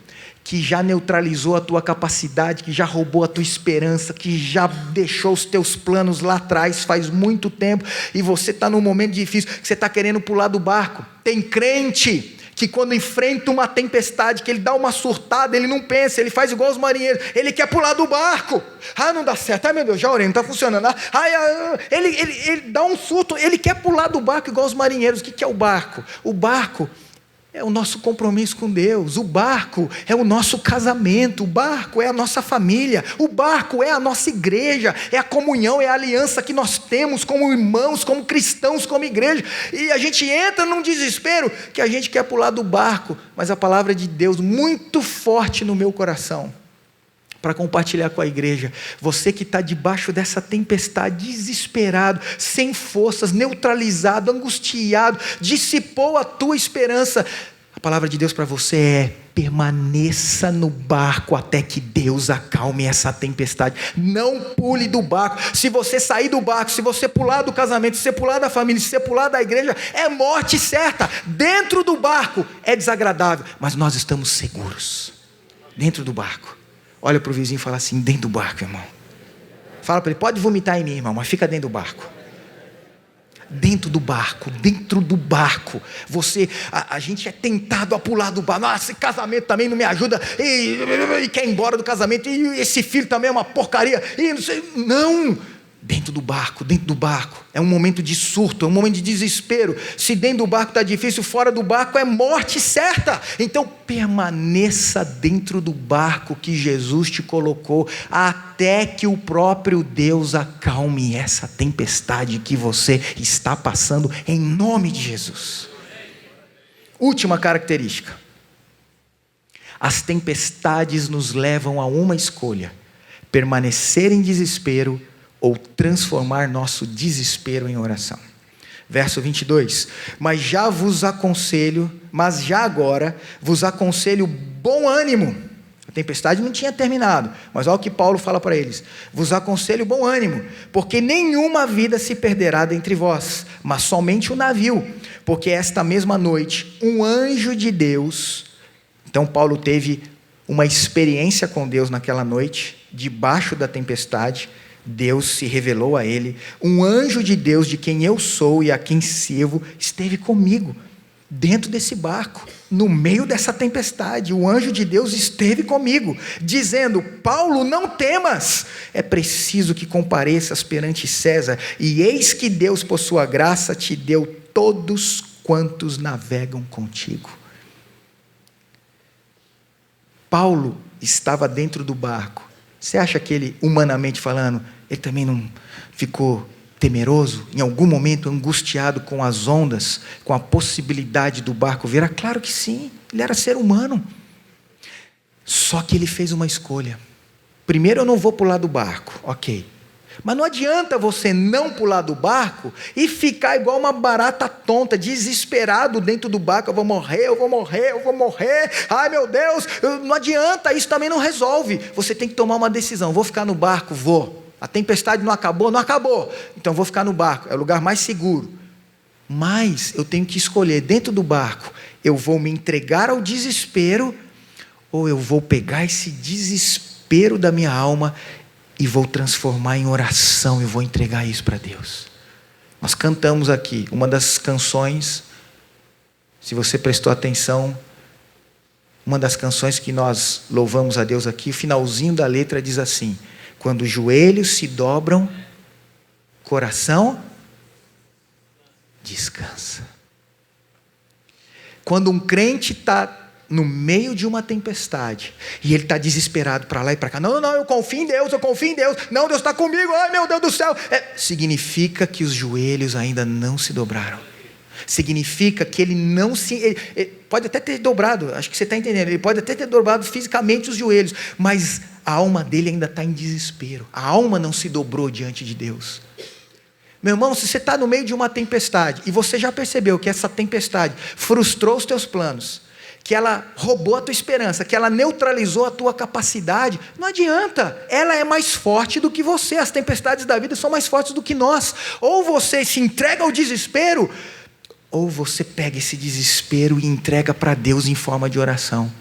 que já neutralizou a tua capacidade, que já roubou a tua esperança, que já deixou os teus planos lá atrás faz muito tempo, e você está num momento difícil, que você está querendo pular do barco. Tem crente que quando enfrenta uma tempestade, que ele dá uma surtada, ele não pensa, ele faz igual os marinheiros, ele quer pular do barco. Não dá certo, meu Deus, já orei, não está funcionando. Ele dá um surto, ele quer pular do barco igual os marinheiros. O que é o barco? O barco é o nosso compromisso com Deus, o barco é o nosso casamento, o barco é a nossa família, o barco é a nossa igreja, é a comunhão, é a aliança que nós temos como irmãos, como cristãos, como igreja, e a gente entra num desespero, que a gente quer pular do barco, mas a palavra de Deus muito forte no meu coração, para compartilhar com a igreja, você que está debaixo dessa tempestade, desesperado, sem forças, neutralizado, angustiado, dissipou a tua esperança, a palavra de Deus para você é: permaneça no barco até que Deus acalme essa tempestade. Não pule do barco. Se você sair do barco, se você pular do casamento, se você pular da família, se você pular da igreja, é morte certa. Dentro do barco é desagradável, mas nós estamos seguros dentro do barco. Olha para o vizinho e fala assim: dentro do barco, irmão. Fala para ele: pode vomitar em mim, irmão, mas fica dentro do barco. Dentro do barco, dentro do barco. A gente é tentado a pular do barco. Esse casamento também não me ajuda. E quer ir embora do casamento. E esse filho também é uma porcaria. E não sei. Não! Dentro do barco, dentro do barco. É um momento de surto, é um momento de desespero. Se dentro do barco está difícil, fora do barco é morte certa. Então permaneça dentro do barco que Jesus te colocou, até que o próprio Deus acalme essa tempestade que você está passando, em nome de Jesus. Última característica: as tempestades nos levam a uma escolha: permanecer em desespero ou transformar nosso desespero em oração. Verso 22, mas já agora vos aconselho bom ânimo. A tempestade não tinha terminado, mas olha o que Paulo fala para eles: vos aconselho bom ânimo, porque nenhuma vida se perderá dentre vós, mas somente o navio, porque esta mesma noite um anjo de Deus. Então Paulo teve uma experiência com Deus naquela noite, debaixo da tempestade. Deus se revelou a ele, um anjo de Deus, de quem eu sou e a quem sirvo, esteve comigo, dentro desse barco, no meio dessa tempestade. O anjo de Deus esteve comigo, dizendo: Paulo, não temas, é preciso que compareças perante César, e eis que Deus, por sua graça, te deu todos quantos navegam contigo. Paulo estava dentro do barco. Você acha que ele, humanamente falando, ele também não ficou temeroso, em algum momento angustiado com as ondas, com a possibilidade do barco virar? Claro que sim, ele era ser humano. Só que ele fez uma escolha: Primeiro eu não vou pular do barco, ok. Mas não adianta você não pular do barco e ficar igual uma barata tonta, desesperado dentro do barco. Eu vou morrer, eu vou morrer, eu vou morrer. Ai meu Deus, não adianta, isso também não resolve. Você tem que tomar uma decisão. Vou ficar no barco? Vou. A tempestade não acabou? Não acabou. Então vou ficar no barco, é o lugar mais seguro. Mas eu tenho que escolher dentro do barco. Eu vou me entregar ao desespero ou eu vou pegar esse desespero da minha alma e vou transformar em oração e vou entregar isso para Deus. Nós cantamos aqui uma das canções, se você prestou atenção, uma das canções que nós louvamos a Deus aqui, o finalzinho da letra diz assim: quando os joelhos se dobram, coração descansa. Quando um crente está no meio de uma tempestade, e ele está desesperado para lá e para cá, não, eu confio em Deus, não, Deus está comigo, ai meu Deus do céu, significa que os joelhos ainda não se dobraram, significa que ele não se, ele pode até ter dobrado, acho que você está entendendo, ele pode até ter dobrado fisicamente os joelhos, mas a alma dele ainda está em desespero, a alma não se dobrou diante de Deus. Meu irmão, se você está no meio de uma tempestade, e você já percebeu que essa tempestade frustrou os teus planos, que ela roubou a tua esperança, que ela neutralizou a tua capacidade, não adianta, ela é mais forte do que você, as tempestades da vida são mais fortes do que nós, ou você se entrega ao desespero, ou você pega esse desespero e entrega para Deus em forma de oração.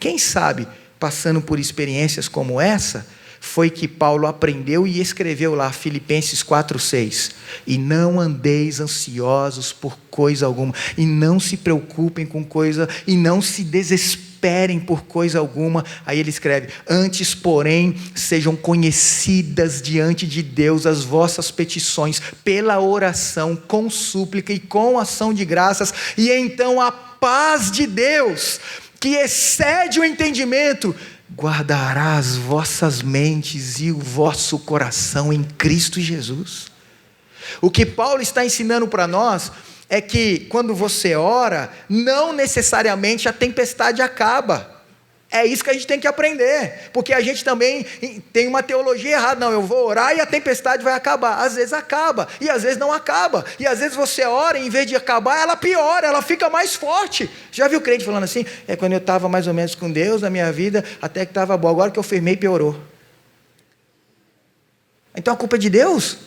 Quem sabe, passando por experiências como essa, foi que Paulo aprendeu e escreveu lá, Filipenses 4:6, e não andeis ansiosos por coisa alguma, e não se preocupem com coisa, e não se desesperem por coisa alguma. Aí ele escreve: antes porém sejam conhecidas diante de Deus as vossas petições, pela oração, com súplica e com ação de graças, e então a paz de Deus, que excede o entendimento, guardará as vossas mentes e o vosso coração em Cristo Jesus. O que Paulo está ensinando para nós é que quando você ora, não necessariamente a tempestade acaba. É isso que a gente tem que aprender, porque a gente também tem uma teologia errada. Não, eu vou orar e a tempestade vai acabar. Às vezes acaba, e às vezes não acaba. E às vezes você ora e em vez de acabar, ela piora, ela fica mais forte. Já viu crente falando assim? Quando eu estava mais ou menos com Deus na minha vida, até que estava bom, agora que eu firmei, piorou. Então a culpa é de Deus?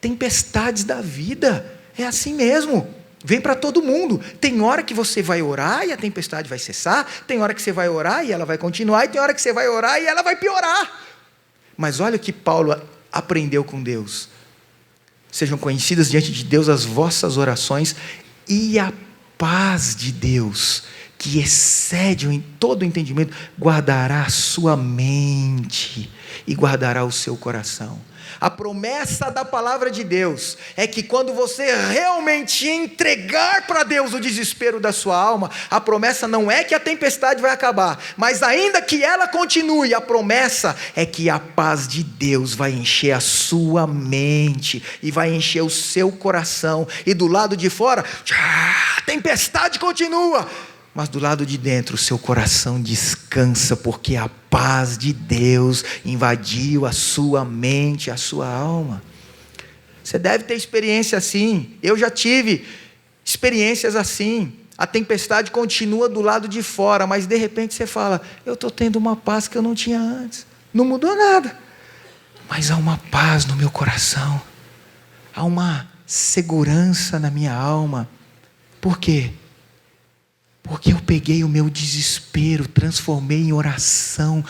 Tempestades da vida, é assim mesmo. Vem para todo mundo. Tem hora que você vai orar e a tempestade vai cessar, tem hora que você vai orar e ela vai continuar, e tem hora que você vai orar e ela vai piorar. Mas olha o que Paulo aprendeu com Deus: sejam conhecidas diante de Deus as vossas orações, e a paz de Deus, que excede em todo o entendimento, guardará a sua mente e guardará o seu coração. A promessa da palavra de Deus é que quando você realmente entregar para Deus o desespero da sua alma, a promessa não é que a tempestade vai acabar, mas ainda que ela continue, a promessa é que a paz de Deus vai encher a sua mente e vai encher o seu coração, e do lado de fora, a tempestade continua, mas do lado de dentro o seu coração descansa, porque a paz de Deus invadiu a sua mente, a sua alma. Você deve ter experiência assim, eu já tive experiências assim. A tempestade continua do lado de fora, mas de repente você fala: eu estou tendo uma paz que eu não tinha antes, não mudou nada, mas há uma paz no meu coração, há uma segurança na minha alma. Por quê? Porque eu peguei o meu desespero, transformei em oração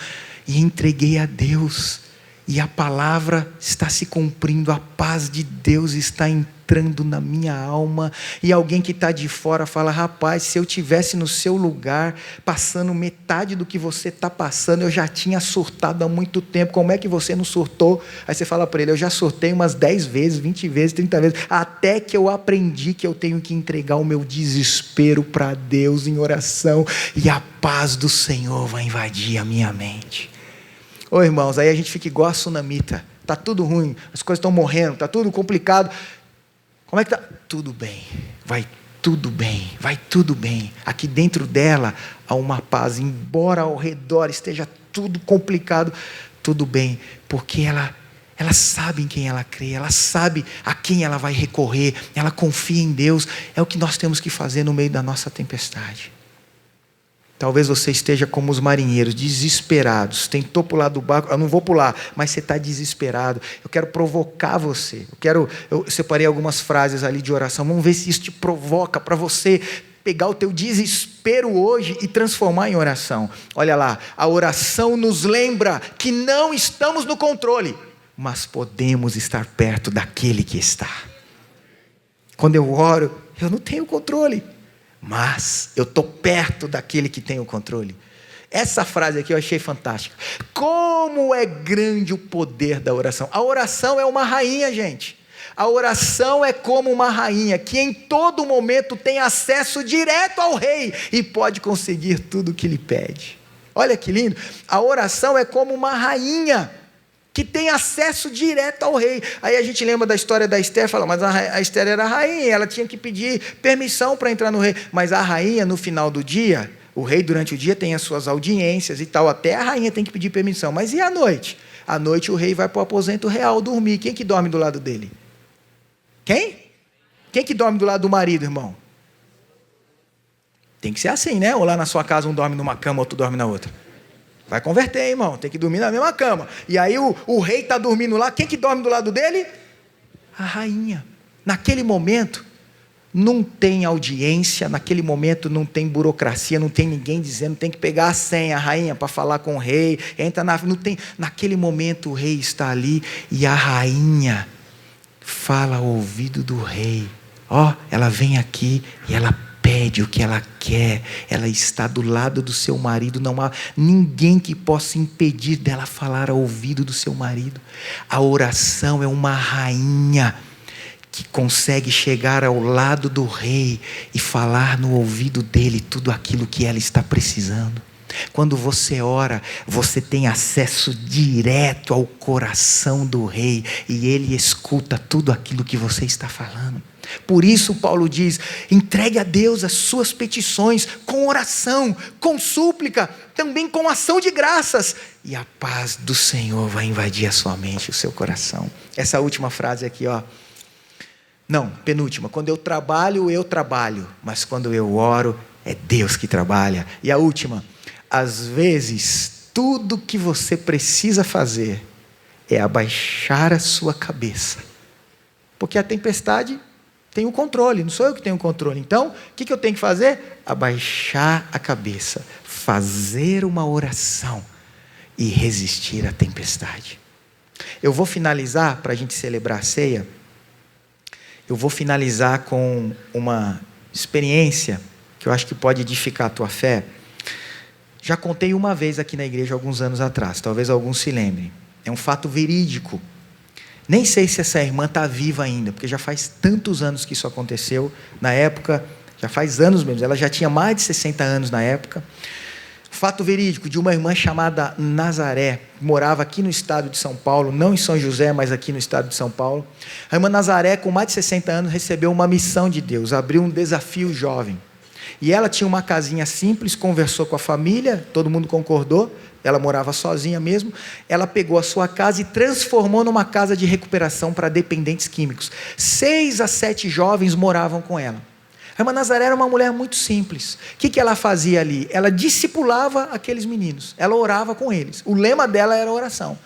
e entreguei a Deus. E a palavra está se cumprindo, a paz de Deus está entrando na minha alma. E alguém que está de fora fala: rapaz, se eu tivesse no seu lugar, passando metade do que você está passando, eu já tinha surtado há muito tempo. Como é que você não surtou? Aí você fala para ele: eu já surtei umas 10 vezes, 20 vezes, 30 vezes, até que eu aprendi que eu tenho que entregar o meu desespero para Deus em oração, e a paz do Senhor vai invadir a minha mente. Ô irmãos, aí a gente fica igual a sunamita, está tudo ruim, as coisas estão morrendo, está tudo complicado. Como é que está? Tudo bem, vai tudo bem, vai tudo bem. Aqui dentro dela há uma paz, embora ao redor esteja tudo complicado, tudo bem, porque ela sabe em quem ela crê, ela sabe a quem ela vai recorrer, ela confia em Deus. É o que nós temos que fazer no meio da nossa tempestade. Talvez você esteja como os marinheiros, desesperados, tentou pular do barco, eu não vou pular, mas você está desesperado. Eu quero provocar você, eu separei algumas frases ali de oração, vamos ver se isso te provoca para você pegar o teu desespero hoje e transformar em oração. Olha lá, a oração nos lembra que não estamos no controle, mas podemos estar perto daquele que está. Quando eu oro, eu não tenho controle, mas eu estou perto daquele que tem o controle. Essa frase aqui eu achei fantástica. Como é grande o poder da oração. A oração é uma rainha, gente. A oração é como uma rainha que em todo momento tem acesso direto ao rei e pode conseguir tudo o que lhe pede. Olha que lindo. A oração é como uma rainha que tem acesso direto ao rei. Aí a gente lembra da história da Esther, fala, mas a Esther era a rainha, ela tinha que pedir permissão para entrar no rei. Mas a rainha, no final do dia, o rei durante o dia tem as suas audiências e tal, até a rainha tem que pedir permissão. Mas e à noite? À noite o rei vai para o aposento real dormir. Quem que dorme do lado dele? Quem? Quem que dorme do lado do marido, irmão? Tem que ser assim, né? Ou lá na sua casa um dorme numa cama, outro dorme na outra. Vai converter, hein, irmão, tem que dormir na mesma cama. E aí o rei está dormindo lá, quem que dorme do lado dele? A rainha. Naquele momento, não tem audiência, naquele momento não tem burocracia, não tem ninguém dizendo, tem que pegar a senha, a rainha, para falar com o rei, não tem, naquele momento o rei está ali, e a rainha fala ao ouvido do rei, ela vem aqui, e ela pede o que ela quer, ela está do lado do seu marido, não há ninguém que possa impedir dela falar ao ouvido do seu marido. A oração é uma rainha que consegue chegar ao lado do rei e falar no ouvido dele tudo aquilo que ela está precisando. Quando você ora, você tem acesso direto ao coração do rei e ele escuta tudo aquilo que você está falando. Por isso Paulo diz, entregue a Deus as suas petições com oração, com súplica, também com ação de graças, e a paz do Senhor vai invadir a sua mente, o seu coração. Essa última frase aqui, não, penúltima, quando eu trabalho, mas quando eu oro, é Deus que trabalha. E a última, às vezes, tudo que você precisa fazer é abaixar a sua cabeça, porque a tempestade tem o controle, não sou eu que tenho o controle. Então, o que eu tenho que fazer? Abaixar a cabeça, fazer uma oração e resistir à tempestade. Eu vou finalizar, para a gente celebrar a ceia, eu vou finalizar com uma experiência que eu acho que pode edificar a tua fé. Já contei uma vez aqui na igreja, alguns anos atrás, talvez alguns se lembrem. É um fato verídico. Nem sei se essa irmã está viva ainda, porque já faz tantos anos que isso aconteceu. Na época, já faz anos mesmo, ela já tinha mais de 60 anos na época. Fato verídico de uma irmã chamada Nazaré, que morava aqui no estado de São Paulo, não em São José, mas aqui no estado de São Paulo. A irmã Nazaré, com mais de 60 anos, recebeu uma missão de Deus, abriu um desafio jovem. E ela tinha uma casinha simples, conversou com a família, todo mundo concordou, ela morava sozinha mesmo, ela pegou a sua casa e transformou numa casa de recuperação para dependentes químicos. 6 a 7 jovens moravam com ela. A irmã Nazaré era uma mulher muito simples. O que ela fazia ali? Ela discipulava aqueles meninos, ela orava com eles. O lema dela era a oração.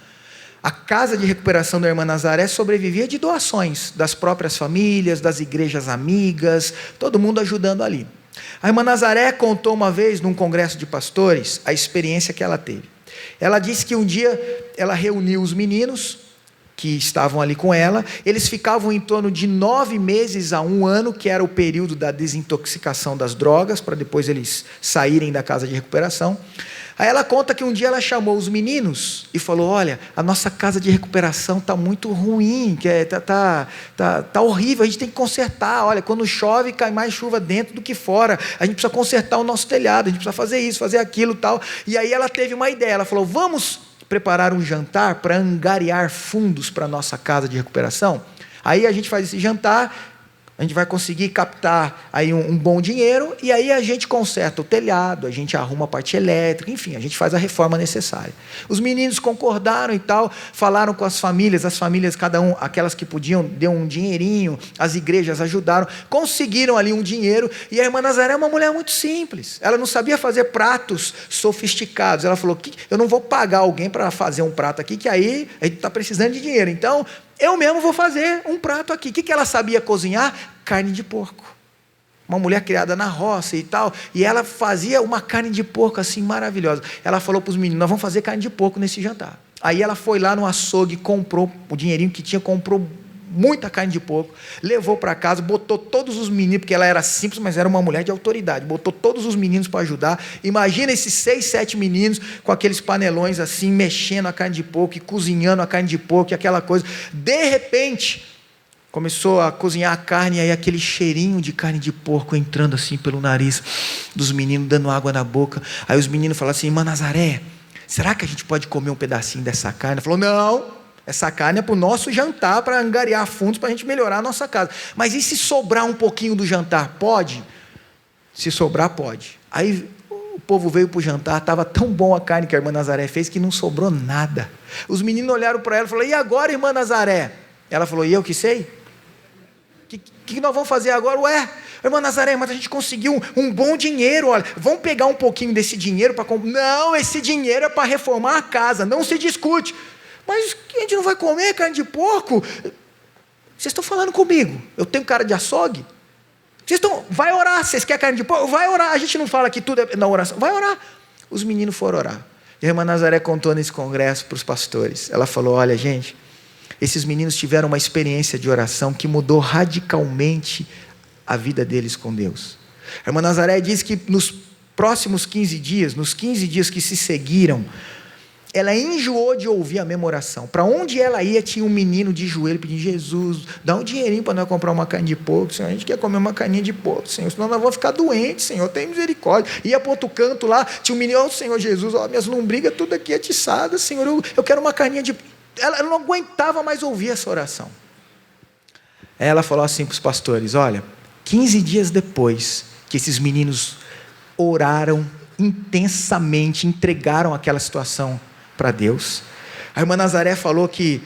A casa de recuperação da irmã Nazaré sobrevivia de doações das próprias famílias, das igrejas amigas, todo mundo ajudando ali. A irmã Nazaré contou uma vez, num congresso de pastores, a experiência que ela teve. Ela disse que um dia ela reuniu os meninos que estavam ali com ela, eles ficavam em torno de 9 meses a 1 ano, que era o período da desintoxicação das drogas, para depois eles saírem da casa de recuperação. Aí ela conta que um dia ela chamou os meninos e falou, olha, a nossa casa de recuperação está muito ruim, tá horrível, a gente tem que consertar, olha, quando chove cai mais chuva dentro do que fora, a gente precisa consertar o nosso telhado, a gente precisa fazer isso, fazer aquilo tal. E aí ela teve uma ideia, ela falou, vamos preparar um jantar para angariar fundos para a nossa casa de recuperação? Aí a gente faz esse jantar, A gente vai conseguir captar aí um bom dinheiro, e aí a gente conserta o telhado, a gente arruma a parte elétrica, enfim, a gente faz a reforma necessária. Os meninos concordaram e tal, falaram com as famílias, cada um, aquelas que podiam, deu um dinheirinho, as igrejas ajudaram, conseguiram ali um dinheiro, e a irmã Nazaré é uma mulher muito simples, ela não sabia fazer pratos sofisticados, ela falou, eu não vou pagar alguém para fazer um prato aqui, que aí a gente está precisando de dinheiro, então eu mesmo vou fazer um prato aqui. O que ela sabia cozinhar? Carne de porco. Uma mulher criada na roça e tal, e ela fazia uma carne de porco assim maravilhosa. Ela falou para os meninos, nós vamos fazer carne de porco nesse jantar. Aí ela foi lá no açougue, comprou o dinheirinho que tinha, comprou muita carne de porco, levou para casa, botou todos os meninos, porque ela era simples, mas era uma mulher de autoridade, botou todos os meninos para ajudar. Imagina esses 6, 7 meninos com aqueles panelões assim, mexendo a carne de porco e cozinhando a carne de porco e aquela coisa. De repente, começou a cozinhar a carne, e aí aquele cheirinho de carne de porco entrando assim pelo nariz dos meninos, dando água na boca. Aí os meninos falaram assim, irmã Nazaré, será que a gente pode comer um pedacinho dessa carne? Ela falou, não, essa carne é para o nosso jantar, para angariar fundos, para a gente melhorar a nossa casa. Mas e se sobrar um pouquinho do jantar? Pode? Se sobrar, pode. Aí o povo veio para o jantar, estava tão bom a carne que a irmã Nazaré fez, que não sobrou nada. Os meninos olharam para ela e falaram, e agora, irmã Nazaré? Ela falou, e eu que sei? O que nós vamos fazer agora? Ué, irmã Nazaré, mas a gente conseguiu um bom dinheiro, olha, vamos pegar um pouquinho desse dinheiro para comprar. Não, esse dinheiro é para reformar a casa, não se discute. Mas a gente não vai comer carne de porco? Vocês estão falando comigo? Eu tenho cara de açougue? Vai orar, vocês querem carne de porco? Vai orar, a gente não fala que tudo é na oração. Vai orar. Os meninos foram orar. E a irmã Nazaré contou nesse congresso para os pastores. Ela falou, olha gente, esses meninos tiveram uma experiência de oração que mudou radicalmente a vida deles com Deus. A irmã Nazaré diz que nos próximos 15 dias, nos 15 dias que se seguiram, ela enjoou de ouvir a mesma oração. Para onde ela ia, tinha um menino de joelho pedindo, Jesus, dá um dinheirinho para nós comprar uma carne de porco, Senhor, a gente quer comer uma carninha de porco, Senhor, senão nós vamos ficar doentes, Senhor, tem misericórdia. Ia para outro canto lá, tinha um menino, Senhor Jesus, minhas lombrigas tudo aqui atiçadas, Senhor, eu quero uma carninha de... Ela não aguentava mais ouvir essa oração. Ela falou assim para os pastores, olha, 15 dias depois que esses meninos oraram intensamente, entregaram aquela situação para Deus, a irmã Nazaré falou que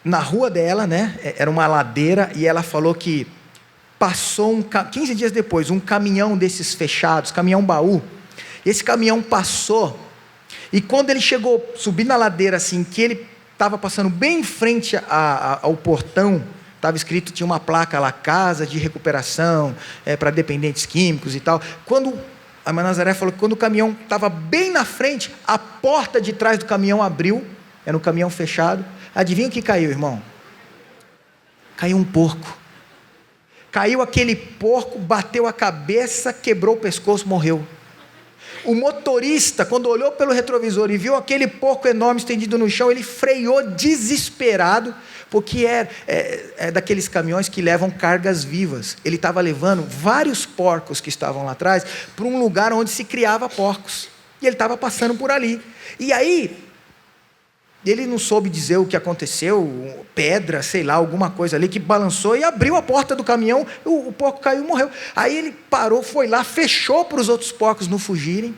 na rua dela, né, era uma ladeira, e ela falou que passou 15 dias depois, um caminhão desses fechados, caminhão baú, esse caminhão passou, e quando ele chegou, subindo na ladeira assim, que ele estava passando bem em frente ao portão, estava escrito, tinha uma placa lá, casa de recuperação, para dependentes químicos e tal, quando a irmã Nazaré falou que quando o caminhão estava bem na frente, a porta de trás do caminhão abriu, era um caminhão fechado, adivinha o que caiu, irmão? Caiu um porco, caiu aquele porco, bateu a cabeça, quebrou o pescoço, morreu. O motorista, quando olhou pelo retrovisor e viu aquele porco enorme estendido no chão, ele freou desesperado, porque é daqueles caminhões que levam cargas vivas. Ele estava levando vários porcos que estavam lá atrás para um lugar onde se criava porcos. E ele estava passando por ali. E aí, ele não soube dizer o que aconteceu, pedra, sei lá, alguma coisa ali que balançou e abriu a porta do caminhão, o porco caiu e morreu. Aí ele parou, foi lá, fechou para os outros porcos não fugirem.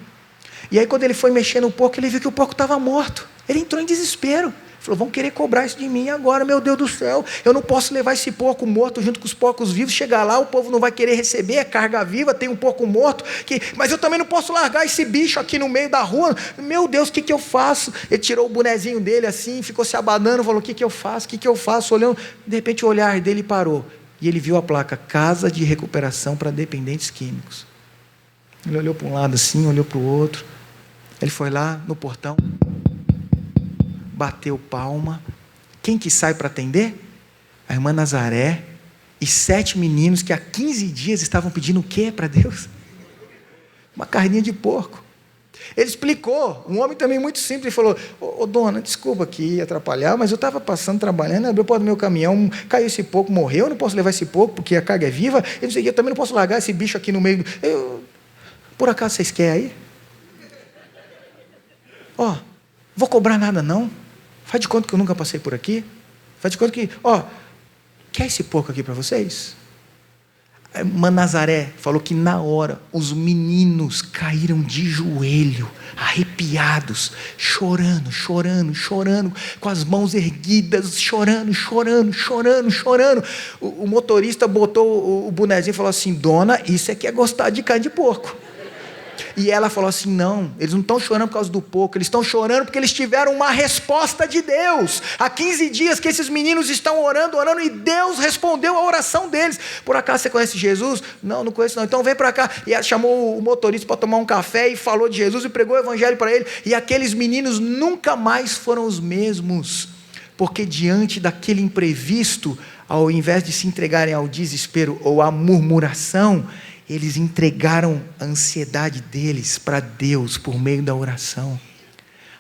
E aí quando ele foi mexer no porco, ele viu que o porco estava morto. Ele entrou em desespero. Falou, vão querer cobrar isso de mim agora, meu Deus do céu, eu não posso levar esse porco morto junto com os porcos vivos, chegar lá, o povo não vai querer receber, é carga viva, tem um porco morto, mas eu também não posso largar esse bicho aqui no meio da rua, meu Deus, o que eu faço? Ele tirou o bonezinho dele assim, ficou se abanando, falou, o que eu faço, o que eu faço, olhando, de repente o olhar dele parou, e ele viu a placa, Casa de Recuperação para Dependentes Químicos. Ele olhou para um lado assim, olhou para o outro, ele foi lá no portão, bateu palma. Quem que sai para atender? A irmã Nazaré e 7 meninos que há 15 dias estavam pedindo o quê para Deus? Uma carninha de porco. Ele explicou, um homem também muito simples, ele falou, ô dona, desculpa aqui atrapalhar, mas eu estava passando, trabalhando, abriu a porta do meu caminhão, caiu esse porco, morreu, eu não posso levar esse porco porque a carga é viva, eu também não posso largar esse bicho aqui no meio, por acaso vocês querem aí? Vou cobrar nada não, faz de conta que eu nunca passei por aqui, faz de conta que, quer esse porco aqui para vocês? A irmã Nazaré falou que na hora os meninos caíram de joelho, arrepiados, chorando, com as mãos erguidas, chorando. O motorista botou o bonezinho e falou assim: dona, isso aqui é gostar de carne de porco. E ela falou assim: não, eles não estão chorando por causa do porco, eles estão chorando porque eles tiveram uma resposta de Deus. Há 15 dias que esses meninos estão orando, e Deus respondeu a oração deles. Por acaso você conhece Jesus? Não, não conheço não. Então vem para cá. E ela chamou o motorista para tomar um café e falou de Jesus e pregou o evangelho para ele. E aqueles meninos nunca mais foram os mesmos, porque diante daquele imprevisto, ao invés de se entregarem ao desespero ou à murmuração, eles entregaram a ansiedade deles para Deus por meio da oração.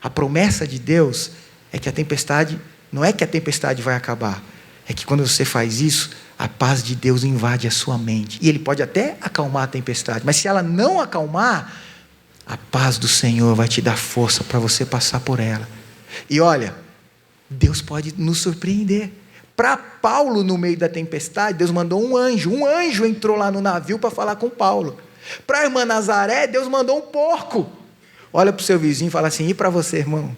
A promessa de Deus é que a tempestade, não é que a tempestade vai acabar, é que quando você faz isso, a paz de Deus invade a sua mente. E Ele pode até acalmar a tempestade, mas se ela não acalmar, a paz do Senhor vai te dar força para você passar por ela. E olha, Deus pode nos surpreender. Para Paulo, no meio da tempestade, Deus mandou um anjo entrou lá no navio para falar com Paulo. Para a irmã Nazaré, Deus mandou um porco. Olha para o seu vizinho e fala assim: e para você, irmão?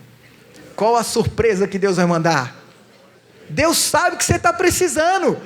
Qual a surpresa que Deus vai mandar? Deus sabe o que você está precisando.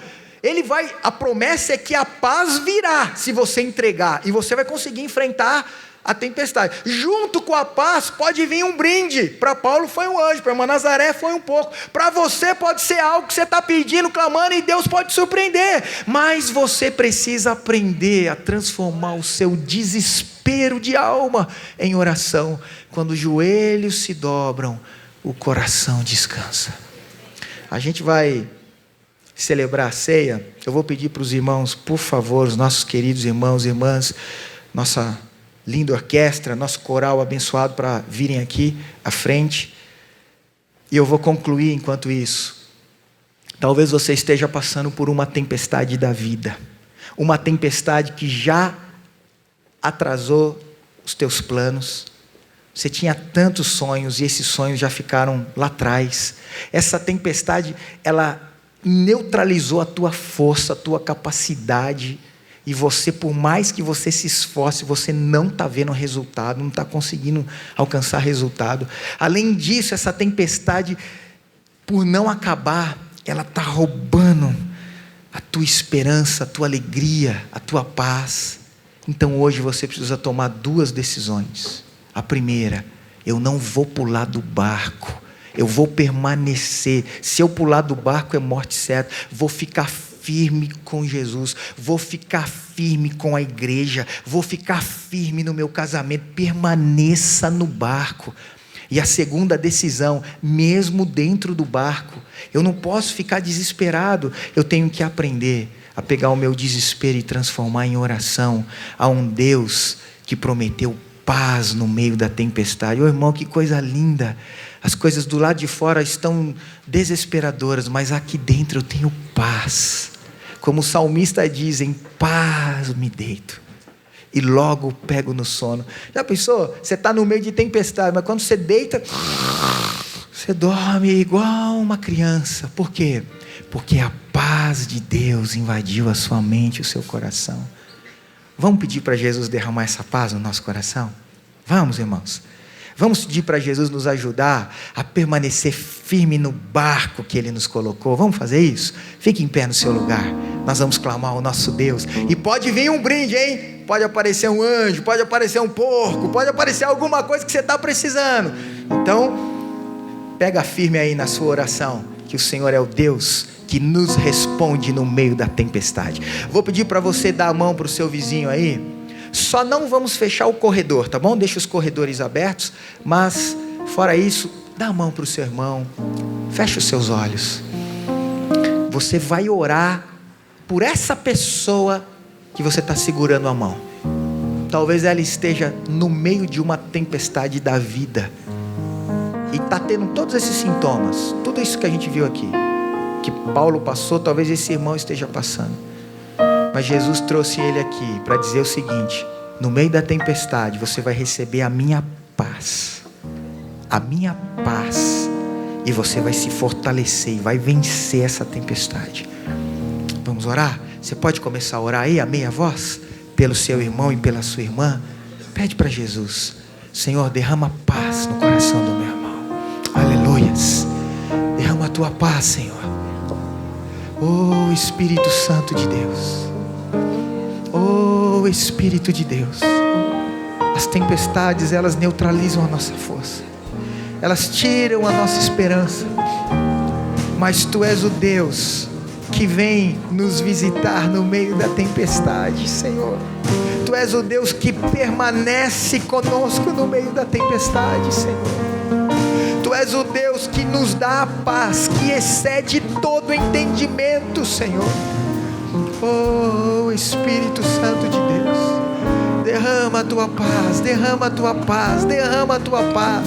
A promessa é que a paz virá se você entregar, e você vai conseguir enfrentar a tempestade. Junto com a paz pode vir um brinde. Para Paulo foi um anjo, para a irmã Nazaré foi um porco. Para você pode ser algo que você está pedindo, clamando, e Deus pode surpreender. Mas você precisa aprender a transformar o seu desespero de alma em oração. Quando os joelhos se dobram, o coração descansa. A gente vai celebrar a ceia. Eu vou pedir para os irmãos, por favor, os nossos queridos irmãos e irmãs, nossa linda orquestra, nosso coral abençoado, para virem aqui à frente. E eu vou concluir enquanto isso. Talvez você esteja passando por uma tempestade da vida, uma tempestade que já atrasou os teus planos. Você tinha tantos sonhos e esses sonhos já ficaram lá atrás. Essa tempestade, ela neutralizou a tua força, a tua capacidade. E você, por mais que você se esforce, você não está vendo resultado, não está conseguindo alcançar resultado. Além disso, essa tempestade, por não acabar, ela está roubando a tua esperança, a tua alegria, a tua paz. Então hoje você precisa tomar 2 decisões. A primeira: eu não vou pular do barco, eu vou permanecer. Se eu pular do barco é morte certa. Vou ficar firme com Jesus, vou ficar firme com a igreja, vou ficar firme no meu casamento. Permaneça no barco. E a segunda decisão: mesmo dentro do barco, eu não posso ficar desesperado, eu tenho que aprender a pegar o meu desespero e transformar em oração a um Deus que prometeu paz no meio da tempestade. Ô irmão, que coisa linda! As coisas do lado de fora estão desesperadoras, mas aqui dentro eu tenho paz. Como o salmista diz: em paz me deito e logo pego no sono. Já pensou? Você está no meio de tempestade, mas quando você deita, você dorme igual uma criança. Por quê? Porque a paz de Deus invadiu a sua mente, o seu coração. Vamos pedir para Jesus derramar essa paz no nosso coração? Vamos, irmãos. Vamos pedir para Jesus nos ajudar a permanecer firme no barco que Ele nos colocou. Vamos fazer isso? Fique em pé no seu lugar. Nós vamos clamar ao nosso Deus. E pode vir um brinde, hein? Pode aparecer um anjo, pode aparecer um porco, pode aparecer alguma coisa que você está precisando. Então, pega firme aí na sua oração, que o Senhor é o Deus que nos responde no meio da tempestade. Vou pedir para você dar a mão para o seu vizinho aí. Só não vamos fechar o corredor, tá bom? Deixa os corredores abertos, mas fora isso, dá a mão para o seu irmão, fecha os seus olhos. Você vai orar por essa pessoa que você está segurando a mão. Talvez ela esteja no meio de uma tempestade da vida e está tendo todos esses sintomas, tudo isso que a gente viu aqui, que Paulo passou, talvez esse irmão esteja passando. Mas Jesus trouxe ele aqui para dizer o seguinte: no meio da tempestade você vai receber a minha paz, e você vai se fortalecer e vai vencer essa tempestade. Vamos orar? Você pode começar a orar aí, a meia voz, pelo seu irmão e pela sua irmã. Pede para Jesus: Senhor, derrama paz no coração do meu irmão. Aleluias. Derrama a tua paz, Senhor. Oh Espírito Santo de Deus. Oh Espírito de Deus. As tempestades, elas neutralizam a nossa força. Elas tiram a nossa esperança. Mas Tu és o Deus que vem nos visitar no meio da tempestade, Senhor. Tu és o Deus que permanece conosco no meio da tempestade, Senhor. Tu és o Deus que nos dá a paz, que excede todo entendimento, Senhor. Oh Espírito Santo de Deus, derrama a Tua paz, derrama a Tua paz, derrama a Tua paz.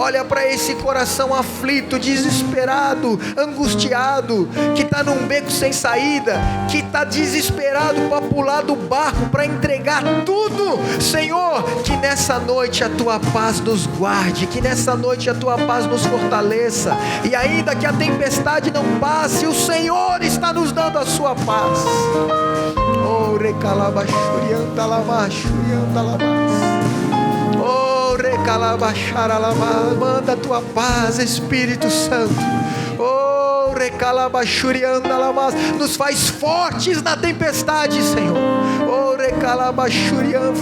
Olha para esse coração aflito, desesperado, angustiado, que está num beco sem saída, que está desesperado para pular do barco, para entregar tudo. Senhor, que nessa noite a Tua paz nos guarde, que nessa noite a Tua paz nos fortaleça, e ainda que a tempestade não passe, o Senhor está nos dando a Sua paz. Oh, recalabachurianta lamachurianta lamas. Manda a Tua paz, Espírito Santo. Oh, nos faz fortes na tempestade, Senhor. Oh,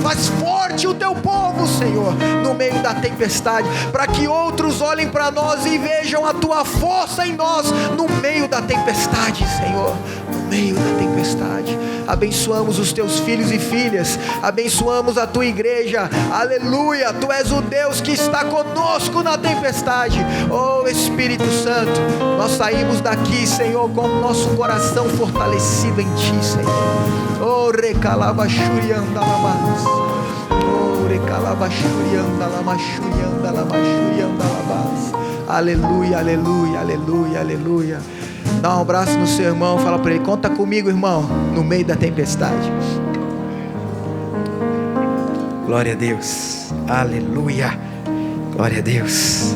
faz forte o Teu povo, Senhor, no meio da tempestade, para que outros olhem para nós e vejam a Tua força em nós no meio da tempestade, Senhor. No meio da tempestade, abençoamos os Teus filhos e filhas, abençoamos a Tua igreja, aleluia. Tu és o Deus que está conosco na tempestade. Oh Espírito Santo, nós saímos daqui, Senhor, com o nosso coração fortalecido em Ti, Senhor. Oh recalabachurianda lamas, oh recalabachurianda lamachurianda lamachurianda lamas. Aleluia, aleluia, aleluia, aleluia. Dá um abraço no seu irmão, fala para ele: conta comigo, irmão, no meio da tempestade. Glória a Deus, aleluia, glória a Deus.